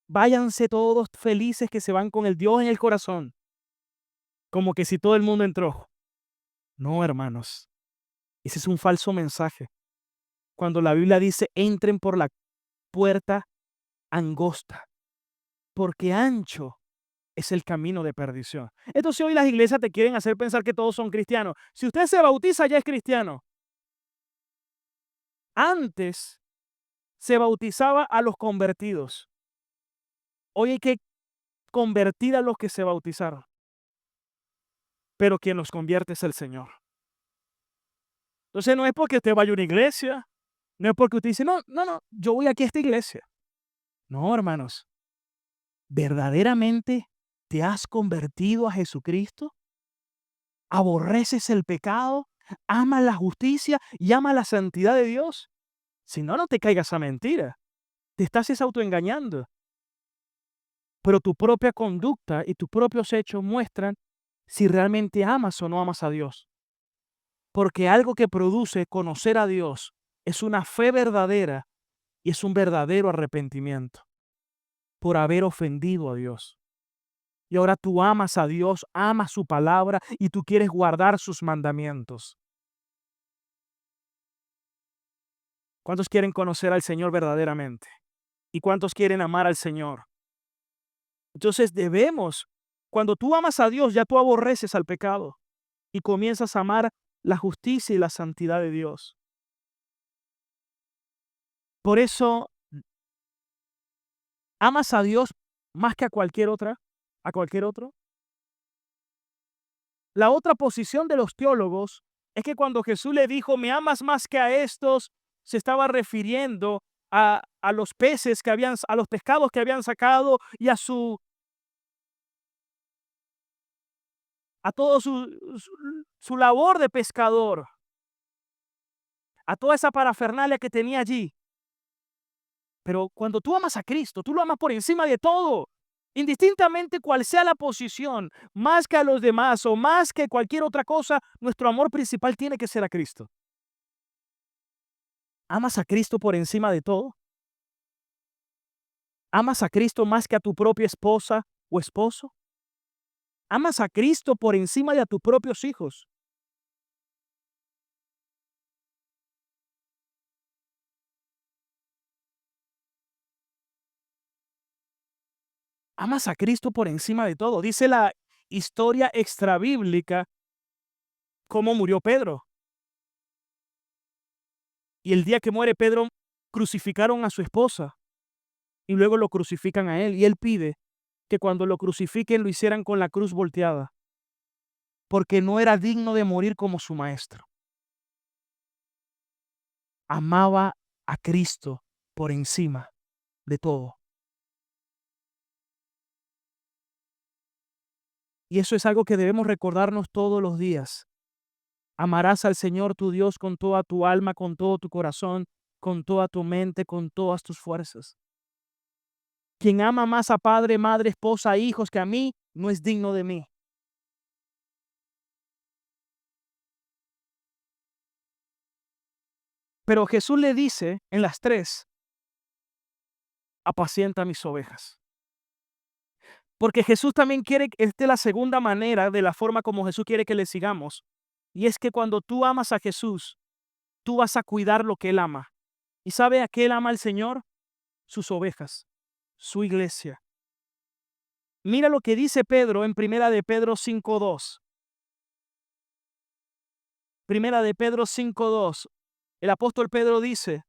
Váyanse todos felices que se van con el Dios en el corazón. Como que si todo el mundo entró. No, hermanos. Ese es un falso mensaje. Cuando la Biblia dice, entren por la puerta angosta, porque ancho es el camino de perdición. Entonces hoy las iglesias te quieren hacer pensar que todos son cristianos. Si usted se bautiza, ya es cristiano. Antes se bautizaba a los convertidos. Hoy hay que convertir a los que se bautizaron. Pero quien los convierte es el Señor. Entonces no es porque usted vaya a una iglesia, no es porque usted dice, no, yo voy aquí a esta iglesia. No, hermanos. ¿Verdaderamente te has convertido a Jesucristo? ¿Aborreces el pecado? ¿Amas la justicia y amas la santidad de Dios? Si no, no te caigas a mentira. Te estás autoengañando. Pero tu propia conducta y tus propios hechos muestran si realmente amas o no amas a Dios. Porque algo que produce conocer a Dios es una fe verdadera y es un verdadero arrepentimiento por haber ofendido a Dios. Y ahora tú amas a Dios, amas su palabra y tú quieres guardar sus mandamientos. ¿Cuántos quieren conocer al Señor verdaderamente? ¿Y cuántos quieren amar al Señor? Entonces cuando tú amas a Dios, ya tú aborreces al pecado y comienzas a amar la justicia y la santidad de Dios. Por eso amas a Dios más que a cualquier otro. La otra posición de los teólogos es que cuando Jesús le dijo, me amas más que a estos, se estaba refiriendo a los peces a los pescados que habían sacado y a todo su labor de pescador, a toda esa parafernalia que tenía allí. Pero cuando tú amas a Cristo, tú lo amas por encima de todo, indistintamente cuál sea la posición, más que a los demás o más que cualquier otra cosa, nuestro amor principal tiene que ser a Cristo. ¿Amas a Cristo por encima de todo? ¿Amas a Cristo más que a tu propia esposa o esposo? ¿Amas a Cristo por encima de a tus propios hijos? ¿Amas a Cristo por encima de todo? Dice la historia extrabíblica cómo murió Pedro. Y el día que muere Pedro, crucificaron a su esposa y luego lo crucifican a él. Y él pide que cuando lo crucifiquen lo hicieran con la cruz volteada, porque no era digno de morir como su maestro. Amaba a Cristo por encima de todo. Y eso es algo que debemos recordarnos todos los días. Amarás al Señor tu Dios con toda tu alma, con todo tu corazón, con toda tu mente, con todas tus fuerzas. Quien ama más a padre, madre, esposa, hijos que a mí, no es digno de mí. Pero Jesús le dice en las tres, apacienta mis ovejas. Porque Jesús también quiere, esta es la segunda manera de la forma como Jesús quiere que le sigamos. Y es que cuando tú amas a Jesús, tú vas a cuidar lo que Él ama. ¿Y sabe a qué Él ama el Señor? Sus ovejas, su iglesia. Mira lo que dice Pedro en Primera de Pedro 5:2. Primera de Pedro 5:2. El apóstol Pedro dice,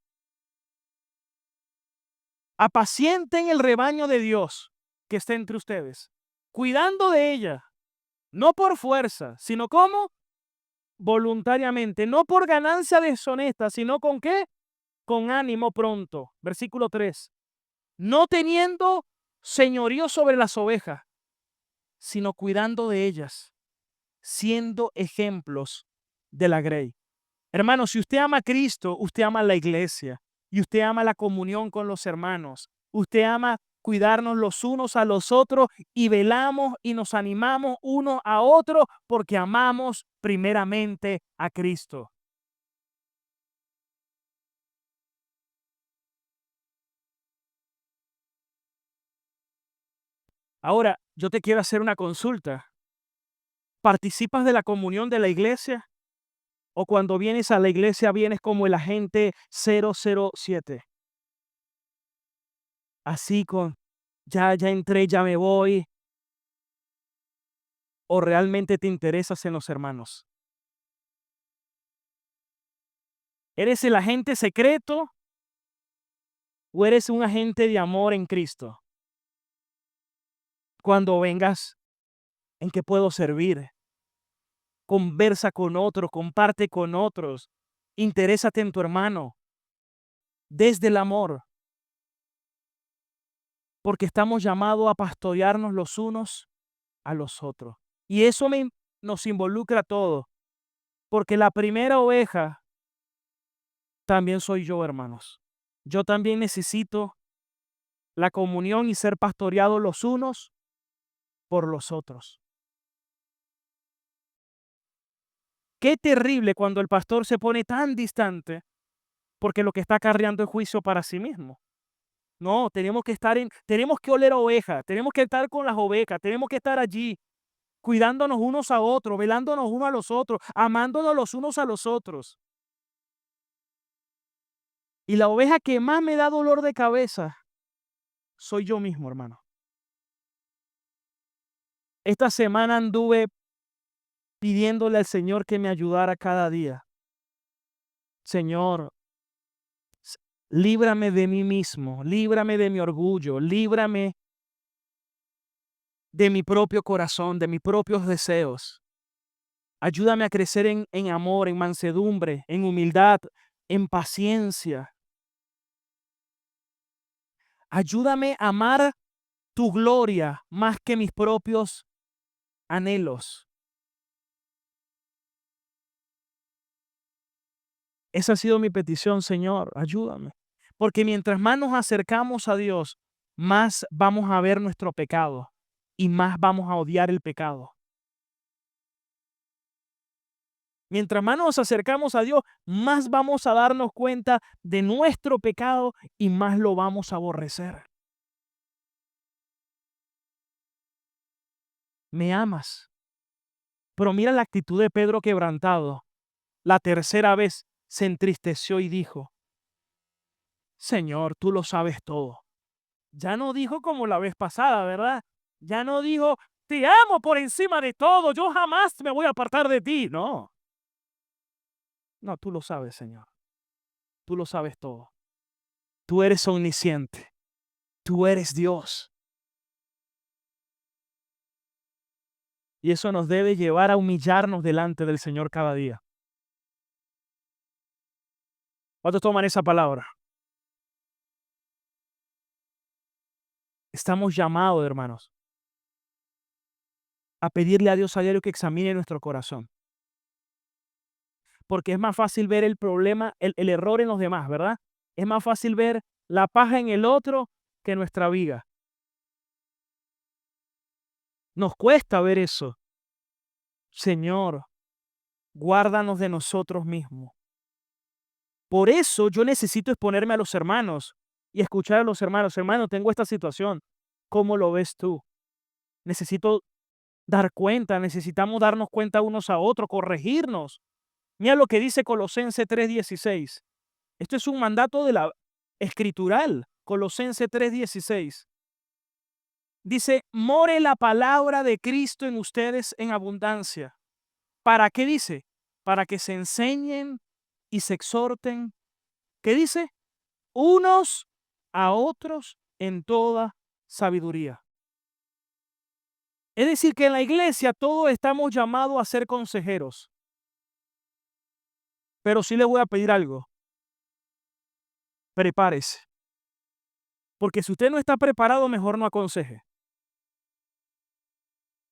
apacienten el rebaño de Dios que está entre ustedes, cuidando de ella, no por fuerza, sino como voluntariamente, no por ganancia deshonesta, sino con qué? Con ánimo pronto. Versículo 3. No teniendo señorío sobre las ovejas, sino cuidando de ellas, siendo ejemplos de la grey. Hermano, si usted ama a Cristo, usted ama a la iglesia y usted ama la comunión con los hermanos. Usted ama cuidarnos los unos a los otros y velamos y nos animamos uno a otro porque amamos primeramente a Cristo. Ahora, yo te quiero hacer una consulta. ¿Participas de la comunión de la iglesia? ¿O cuando vienes a la iglesia vienes como el agente 007? Así ya entré, ya me voy. ¿O realmente te interesas en los hermanos? ¿Eres el agente secreto o eres un agente de amor en Cristo? Cuando vengas, ¿en qué puedo servir? Conversa con otros, comparte con otros, interésate en tu hermano desde el amor, porque estamos llamados a pastorearnos los unos a los otros. Y eso nos involucra a todos, porque la primera oveja también soy yo, hermanos. Yo también necesito la comunión y ser pastoreados los unos por los otros. Qué terrible cuando el pastor se pone tan distante porque lo que está acarreando es juicio para sí mismo. No, tenemos que oler a oveja, tenemos que estar con las ovejas, tenemos que estar allí, cuidándonos unos a otros, velándonos unos a los otros, amándonos los unos a los otros. Y la oveja que más me da dolor de cabeza soy yo mismo, hermano. Esta semana anduve pidiéndole al Señor que me ayudara cada día. Señor, líbrame de mí mismo, líbrame de mi orgullo, líbrame de mi propio corazón, de mis propios deseos. Ayúdame a crecer en amor, en mansedumbre, en humildad, en paciencia. Ayúdame a amar tu gloria más que mis propios anhelos. Esa ha sido mi petición, Señor, ayúdame. Porque mientras más nos acercamos a Dios, más vamos a ver nuestro pecado y más vamos a odiar el pecado. Mientras más nos acercamos a Dios, más vamos a darnos cuenta de nuestro pecado y más lo vamos a aborrecer. Me amas. Pero mira la actitud de Pedro quebrantado. La tercera vez se entristeció y dijo, Señor, tú lo sabes todo. Ya no dijo como la vez pasada, ¿verdad? Ya no dijo, te amo por encima de todo, yo jamás me voy a apartar de ti. No, no, tú lo sabes, Señor. Tú lo sabes todo. Tú eres omnisciente. Tú eres Dios. Y eso nos debe llevar a humillarnos delante del Señor cada día. ¿Cuántos toman esa palabra? Estamos llamados, hermanos, a pedirle a Dios a diario que examine nuestro corazón. Porque es más fácil ver el problema, el error en los demás, ¿verdad? Es más fácil ver la paja en el otro que nuestra viga. Nos cuesta ver eso. Señor, guárdanos de nosotros mismos. Por eso yo necesito exponerme a los hermanos y escuchar a los hermanos. Hermano, tengo esta situación. ¿Cómo lo ves tú? Necesito dar cuenta, necesitamos darnos cuenta unos a otros, corregirnos. Mira lo que dice Colosenses 3:16. Esto es un mandato de la escritural. Colosenses 3:16. Dice, more la palabra de Cristo en ustedes en abundancia. ¿Para qué dice? Para que se enseñen y se exhorten. ¿Qué dice? Unos a otros en toda sabiduría. Es decir, que en la iglesia todos estamos llamados a ser consejeros. Pero sí le voy a pedir algo. Prepárese. Porque si usted no está preparado, mejor no aconseje.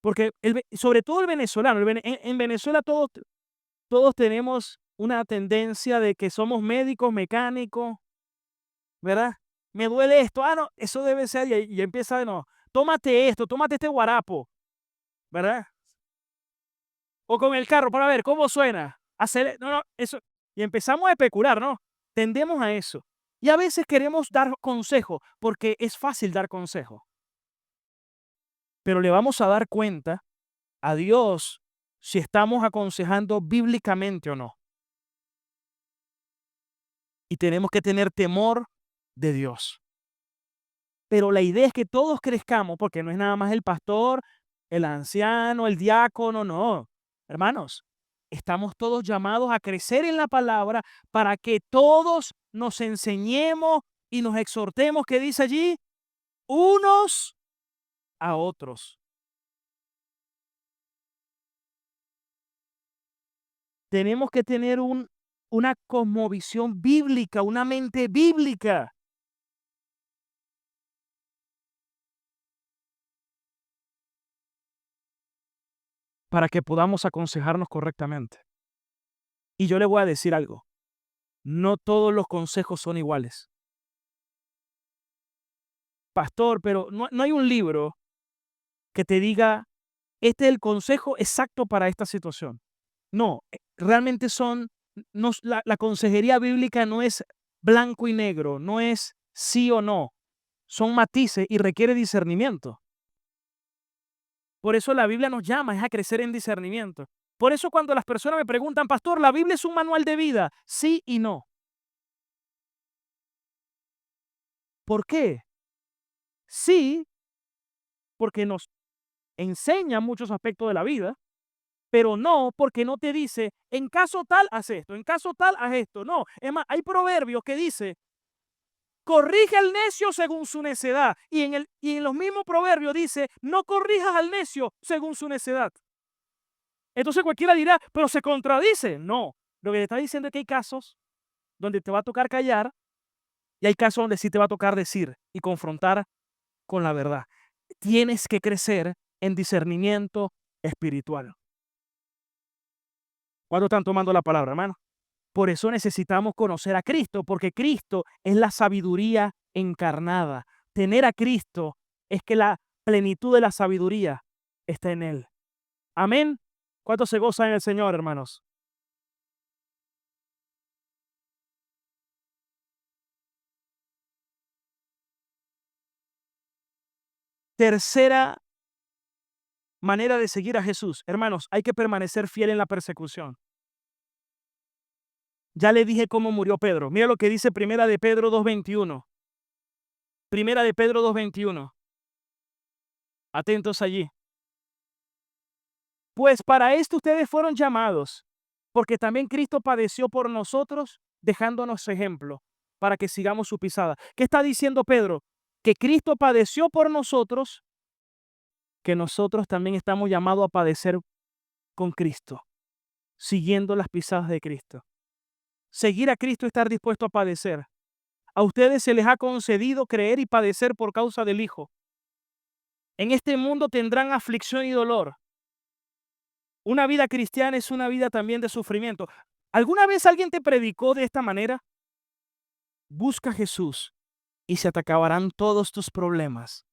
Porque sobre todo el venezolano, en Venezuela todos tenemos una tendencia de que somos médicos, mecánicos, ¿verdad? Me duele esto, no, eso debe ser, y empieza, no, tómate esto, tómate este guarapo, ¿verdad? O con el carro, para ver cómo suena. No, no, eso. Y empezamos a especular, ¿no? Tendemos a eso. Y a veces queremos dar consejo, porque es fácil dar consejo. Pero le vamos a dar cuenta a Dios si estamos aconsejando bíblicamente o no. Y tenemos que tener temor de Dios. Pero la idea es que todos crezcamos, porque no es nada más el pastor, el anciano, el diácono, no. Hermanos, estamos todos llamados a crecer en la palabra para que todos nos enseñemos y nos exhortemos, ¿qué dice allí? Unos a otros. Tenemos que tener una cosmovisión bíblica, una mente bíblica. Para que podamos aconsejarnos correctamente. Y yo le voy a decir algo. No todos los consejos son iguales. Pastor, pero no hay un libro que te diga, este es el consejo exacto para esta situación. No, realmente la consejería bíblica no es blanco y negro, no es sí o no, son matices y requiere discernimiento. Por eso la Biblia nos llama es a crecer en discernimiento. Por eso cuando las personas me preguntan, pastor, ¿la Biblia es un manual de vida? Sí y no. ¿Por qué? Sí, porque nos enseña muchos aspectos de la vida, pero no porque no te dice, en caso tal, haz esto, en caso tal, haz esto. No, es más, hay proverbios que dice, corrige al necio según su necedad. Y en los mismos proverbios dice, no corrijas al necio según su necedad. Entonces cualquiera dirá, pero se contradice. No, lo que te está diciendo es que hay casos donde te va a tocar callar y hay casos donde sí te va a tocar decir y confrontar con la verdad. Tienes que crecer en discernimiento espiritual. ¿Cuándo están tomando la palabra, hermano? Por eso necesitamos conocer a Cristo, porque Cristo es la sabiduría encarnada. Tener a Cristo es que la plenitud de la sabiduría está en Él. Amén. ¿Cuántos se gozan en el Señor, hermanos? Tercera manera de seguir a Jesús. Hermanos, hay que permanecer fiel en la persecución. Ya le dije cómo murió Pedro. Mira lo que dice Primera de Pedro 2:21. Primera de Pedro 2:21. Atentos allí. Pues para esto ustedes fueron llamados, porque también Cristo padeció por nosotros, dejándonos ejemplo, para que sigamos su pisada. ¿Qué está diciendo Pedro? Que Cristo padeció por nosotros, que nosotros también estamos llamados a padecer con Cristo, siguiendo las pisadas de Cristo. Seguir a Cristo es estar dispuesto a padecer. A ustedes se les ha concedido creer y padecer por causa del Hijo. En este mundo tendrán aflicción y dolor. Una vida cristiana es una vida también de sufrimiento. ¿Alguna vez alguien te predicó de esta manera? Busca a Jesús y se te acabarán todos tus problemas.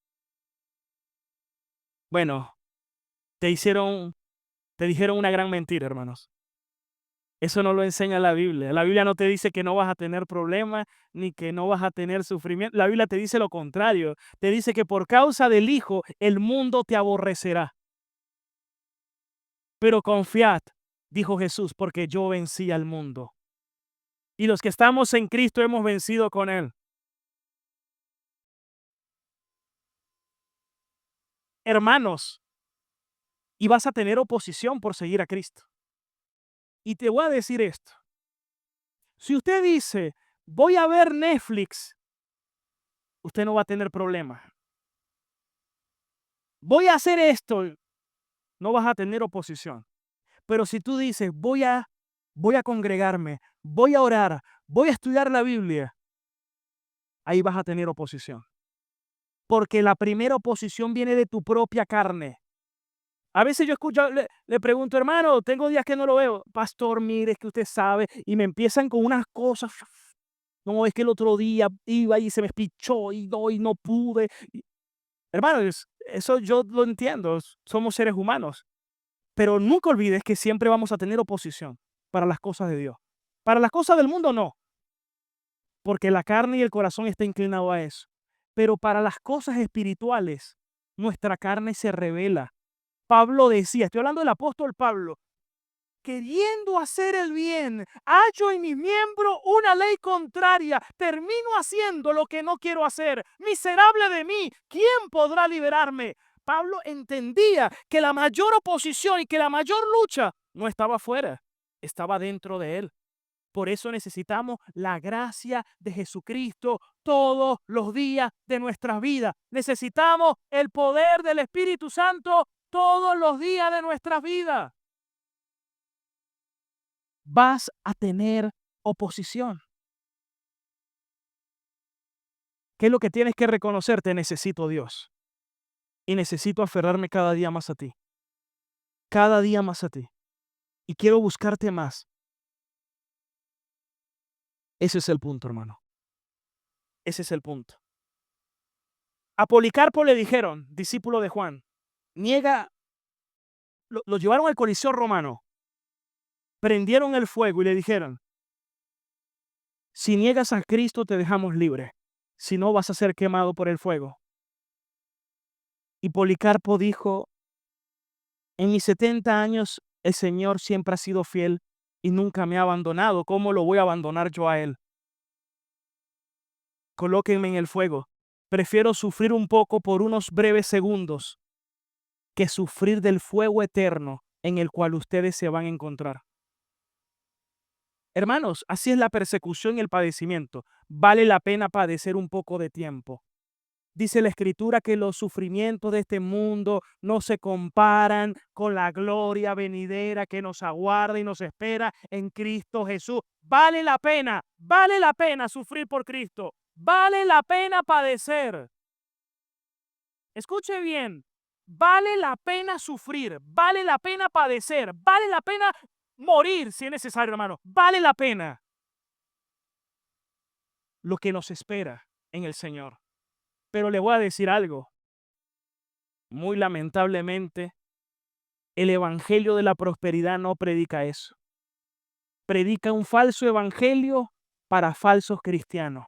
Bueno, te dijeron una gran mentira, hermanos. Eso no lo enseña la Biblia. La Biblia no te dice que no vas a tener problemas ni que no vas a tener sufrimiento. La Biblia te dice lo contrario. Te dice que por causa del Hijo el mundo te aborrecerá. Pero confiad, dijo Jesús, porque yo vencí al mundo. Y los que estamos en Cristo hemos vencido con Él. Hermanos, y vas a tener oposición por seguir a Cristo. Y te voy a decir esto. Si usted dice, voy a ver Netflix, usted no va a tener problemas. Voy a hacer esto, no vas a tener oposición. Pero si tú dices, voy a congregarme, voy a orar, voy a estudiar la Biblia, ahí vas a tener oposición. Porque la primera oposición viene de tu propia carne. A veces yo escucho, le pregunto, hermano, tengo días que no lo veo. Pastor, mire, es que usted sabe. Y me empiezan con unas cosas. No, es que el otro día iba y se me espichó y no pude. Hermanos, eso yo lo entiendo. Somos seres humanos. Pero nunca olvides que siempre vamos a tener oposición para las cosas de Dios. Para las cosas del mundo no, porque la carne y el corazón está inclinado a eso. Pero para las cosas espirituales, nuestra carne se revela. Pablo decía, estoy hablando del apóstol Pablo, queriendo hacer el bien, hallo en mis miembros una ley contraria, termino haciendo lo que no quiero hacer. Miserable de mí, ¿quién podrá liberarme? Pablo entendía que la mayor oposición y que la mayor lucha no estaba afuera, estaba dentro de él. Por eso necesitamos la gracia de Jesucristo todos los días de nuestras vidas. Necesitamos el poder del Espíritu Santo todos los días de nuestras vidas. Vas a tener oposición. ¿Qué es lo que tienes que reconocer? Te necesito, Dios. Y necesito aferrarme cada día más a ti. Cada día más a ti. Y quiero buscarte más. Ese es el punto, hermano. Ese es el punto. A Policarpo le dijeron, discípulo de Juan, niega, lo llevaron al Coliseo romano, prendieron el fuego y le dijeron, si niegas a Cristo te dejamos libre, si no vas a ser quemado por el fuego. Y Policarpo dijo, en mis 70 años el Señor siempre ha sido fiel y nunca me ha abandonado. ¿Cómo lo voy a abandonar yo a Él? Colóquenme en el fuego. Prefiero sufrir un poco por unos breves segundos que sufrir del fuego eterno en el cual ustedes se van a encontrar. Hermanos, así es la persecución y el padecimiento. Vale la pena padecer un poco de tiempo. Dice la Escritura que los sufrimientos de este mundo no se comparan con la gloria venidera que nos aguarda y nos espera en Cristo Jesús. Vale la pena sufrir por Cristo. Vale la pena padecer. Escuche bien, vale la pena sufrir, vale la pena padecer, vale la pena morir si es necesario, hermano. Vale la pena lo que nos espera en el Señor. Pero le voy a decir algo. Muy lamentablemente, el evangelio de la prosperidad no predica eso. Predica un falso evangelio para falsos cristianos.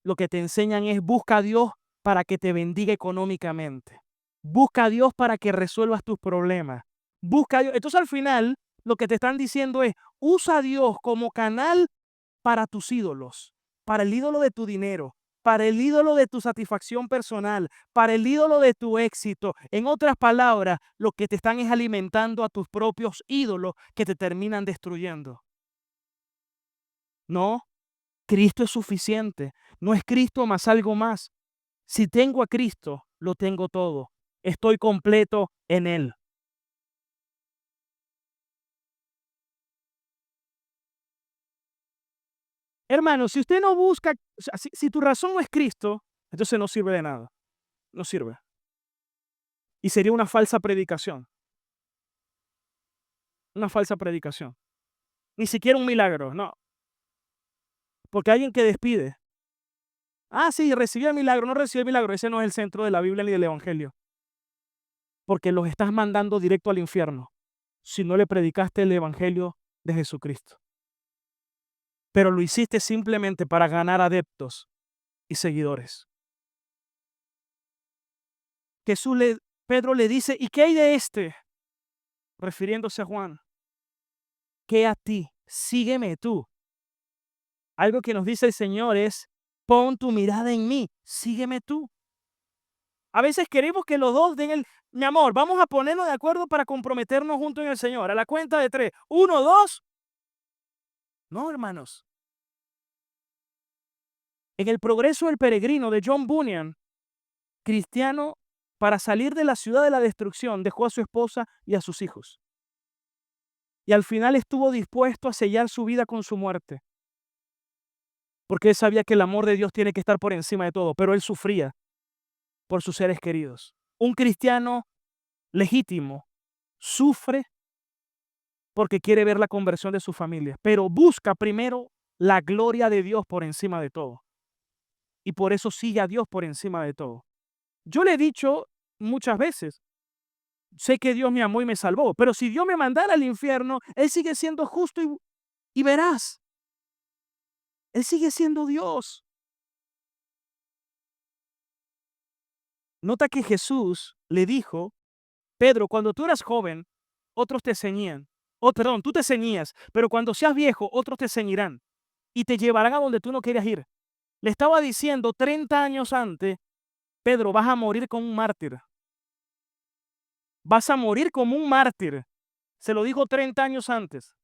Lo que te enseñan es busca a Dios para que te bendiga económicamente. Busca a Dios para que resuelvas tus problemas. Busca a Dios. Entonces al final lo que te están diciendo es usa a Dios como canal para tus ídolos, para el ídolo de tu dinero, para el ídolo de tu satisfacción personal, para el ídolo de tu éxito. En otras palabras, lo que te están es alimentando a tus propios ídolos que te terminan destruyendo. No, Cristo es suficiente. No es Cristo más algo más. Si tengo a Cristo, lo tengo todo. Estoy completo en Él. Hermano, si usted no busca, o sea, si tu razón no es Cristo, entonces no sirve de nada. No sirve. Y sería una falsa predicación. Una falsa predicación. Ni siquiera un milagro, no. Porque alguien que despide. Ah, sí, recibió el milagro, no recibió el milagro. Ese no es el centro de la Biblia ni del Evangelio. Porque los estás mandando directo al infierno si no le predicaste el Evangelio de Jesucristo. Pero lo hiciste simplemente para ganar adeptos y seguidores. Pedro le dice, ¿y qué hay de este? Refiriéndose a Juan. ¿Qué a ti? Sígueme tú. Algo que nos dice el Señor es, pon tu mirada en mí, sígueme tú. A veces queremos que los dos den mi amor, vamos a ponernos de acuerdo para comprometernos juntos en el Señor. A la cuenta de 3. 1, 2. No, hermanos. En El progreso del peregrino de John Bunyan, cristiano, para salir de la ciudad de la destrucción, dejó a su esposa y a sus hijos. Y al final estuvo dispuesto a sellar su vida con su muerte. Porque él sabía que el amor de Dios tiene que estar por encima de todo, pero él sufría por sus seres queridos. Un cristiano legítimo sufre porque quiere ver la conversión de su familia, pero busca primero la gloria de Dios por encima de todo. Y por eso sigue a Dios por encima de todo. Yo le he dicho muchas veces, sé que Dios me amó y me salvó, pero si Dios me mandara al infierno, Él sigue siendo justo y veraz. Él sigue siendo Dios. Nota que Jesús le dijo, Pedro, cuando tú eras joven, otros te ceñían. Perdón, tú te ceñías, pero cuando seas viejo, otros te ceñirán y te llevarán a donde tú no querías ir. Le estaba diciendo 30 años antes, Pedro, vas a morir como un mártir. Vas a morir como un mártir. Se lo dijo 30 años antes,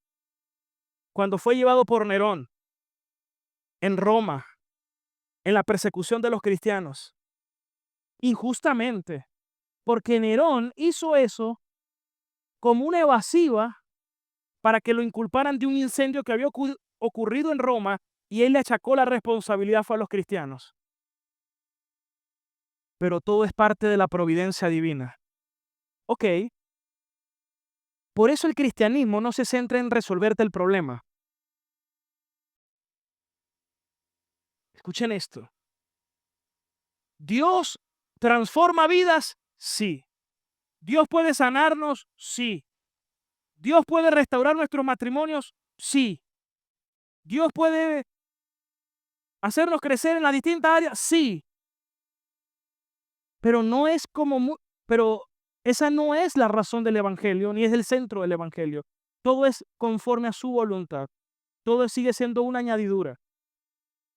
cuando fue llevado por Nerón en Roma, en la persecución de los cristianos. Injustamente, porque Nerón hizo eso como una evasiva para que lo inculparan de un incendio que había ocurrido en Roma y él le achacó la responsabilidad fue a los cristianos. Pero todo es parte de la providencia divina. Ok. Por eso el cristianismo no se centra en resolverte el problema. escuchen esto. ¿Dios transforma vidas? Sí. ¿Dios puede sanarnos? Sí. ¿Dios puede restaurar nuestros matrimonios? Sí. ¿Dios puede hacernos crecer en las distintas áreas? Sí. Pero no es pero esa no es la razón del evangelio, ni es el centro del evangelio. Todo es conforme a su voluntad. Todo sigue siendo una añadidura.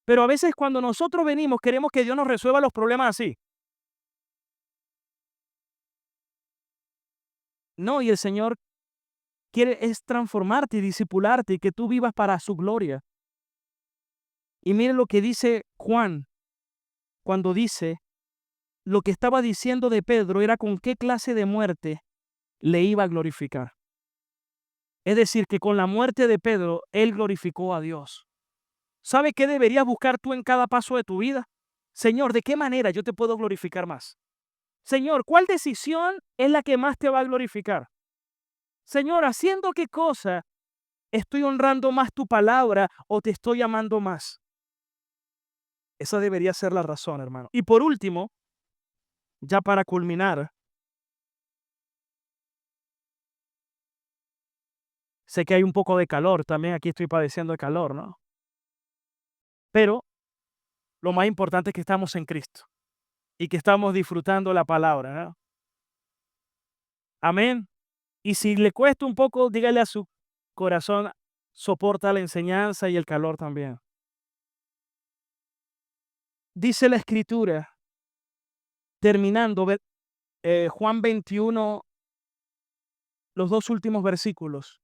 Pero a veces cuando nosotros venimos queremos que Dios nos resuelva los problemas así. No, y el Señor quiere es transformarte y discipularte y que tú vivas para su gloria. Y miren lo que dice Juan cuando dice, lo que estaba diciendo de Pedro era con qué clase de muerte le iba a glorificar. Es decir, que con la muerte de Pedro, él glorificó a Dios. ¿Sabe qué deberías buscar tú en cada paso de tu vida? Señor, ¿de qué manera yo te puedo glorificar más? Señor, ¿cuál decisión es la que más te va a glorificar? Señor, ¿haciendo qué cosa estoy honrando más tu palabra o te estoy amando más? Esa debería ser la razón, hermano. Y por último, ya para culminar, sé que hay un poco de calor, también aquí estoy padeciendo de calor, ¿no? Pero lo más importante es que estamos en Cristo y que estamos disfrutando la palabra, ¿no? Amén. Y si le cuesta un poco, dígale a su corazón, soporta la enseñanza y el calor también. Dice la Escritura, terminando, Juan 21, los 2 últimos versículos.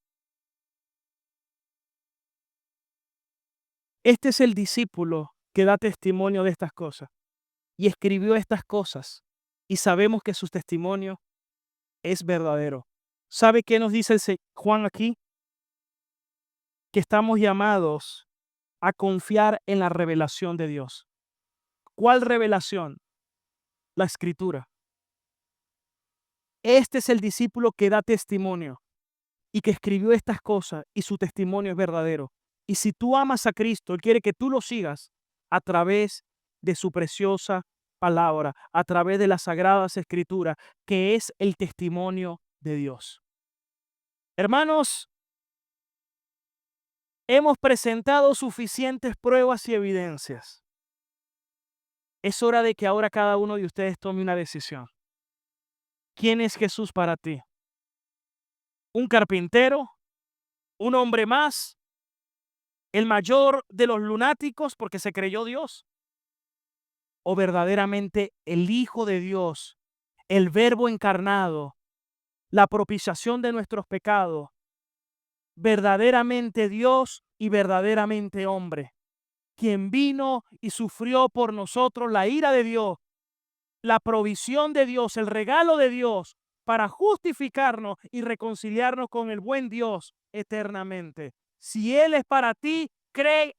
Este es el discípulo que da testimonio de estas cosas y escribió estas cosas y sabemos que su testimonio es verdadero. ¿Sabe qué nos dice Juan aquí? Que estamos llamados a confiar en la revelación de Dios. ¿Cuál revelación? La Escritura. Este es el discípulo que da testimonio y que escribió estas cosas y su testimonio es verdadero. Y si tú amas a Cristo, Él quiere que tú lo sigas a través de su preciosa palabra, a través de las sagradas escrituras, que es el testimonio de Dios. Hermanos, hemos presentado suficientes pruebas y evidencias. Es hora de que ahora cada uno de ustedes tome una decisión. ¿Quién es Jesús para ti? ¿Un carpintero? ¿Un hombre más? ¿El mayor de los lunáticos porque se creyó Dios? ¿O verdaderamente el Hijo de Dios, el Verbo encarnado, la propiciación de nuestros pecados, verdaderamente Dios y verdaderamente hombre, quien vino y sufrió por nosotros la ira de Dios, la provisión de Dios, el regalo de Dios para justificarnos y reconciliarnos con el buen Dios eternamente? Si Él es para ti, cree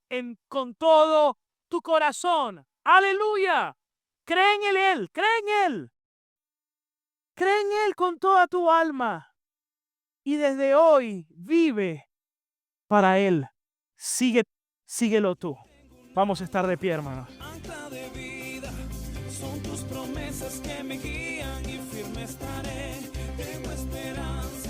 con todo tu corazón. ¡Aleluya! Cree en Él, cree en Él. Cree en Él con toda tu alma. Y desde hoy vive para Él. Síguelo tú. Vamos a estar de pie, hermanos. Ancla de vida, son tus promesas que me guían y firme estaré. Tengo esperanza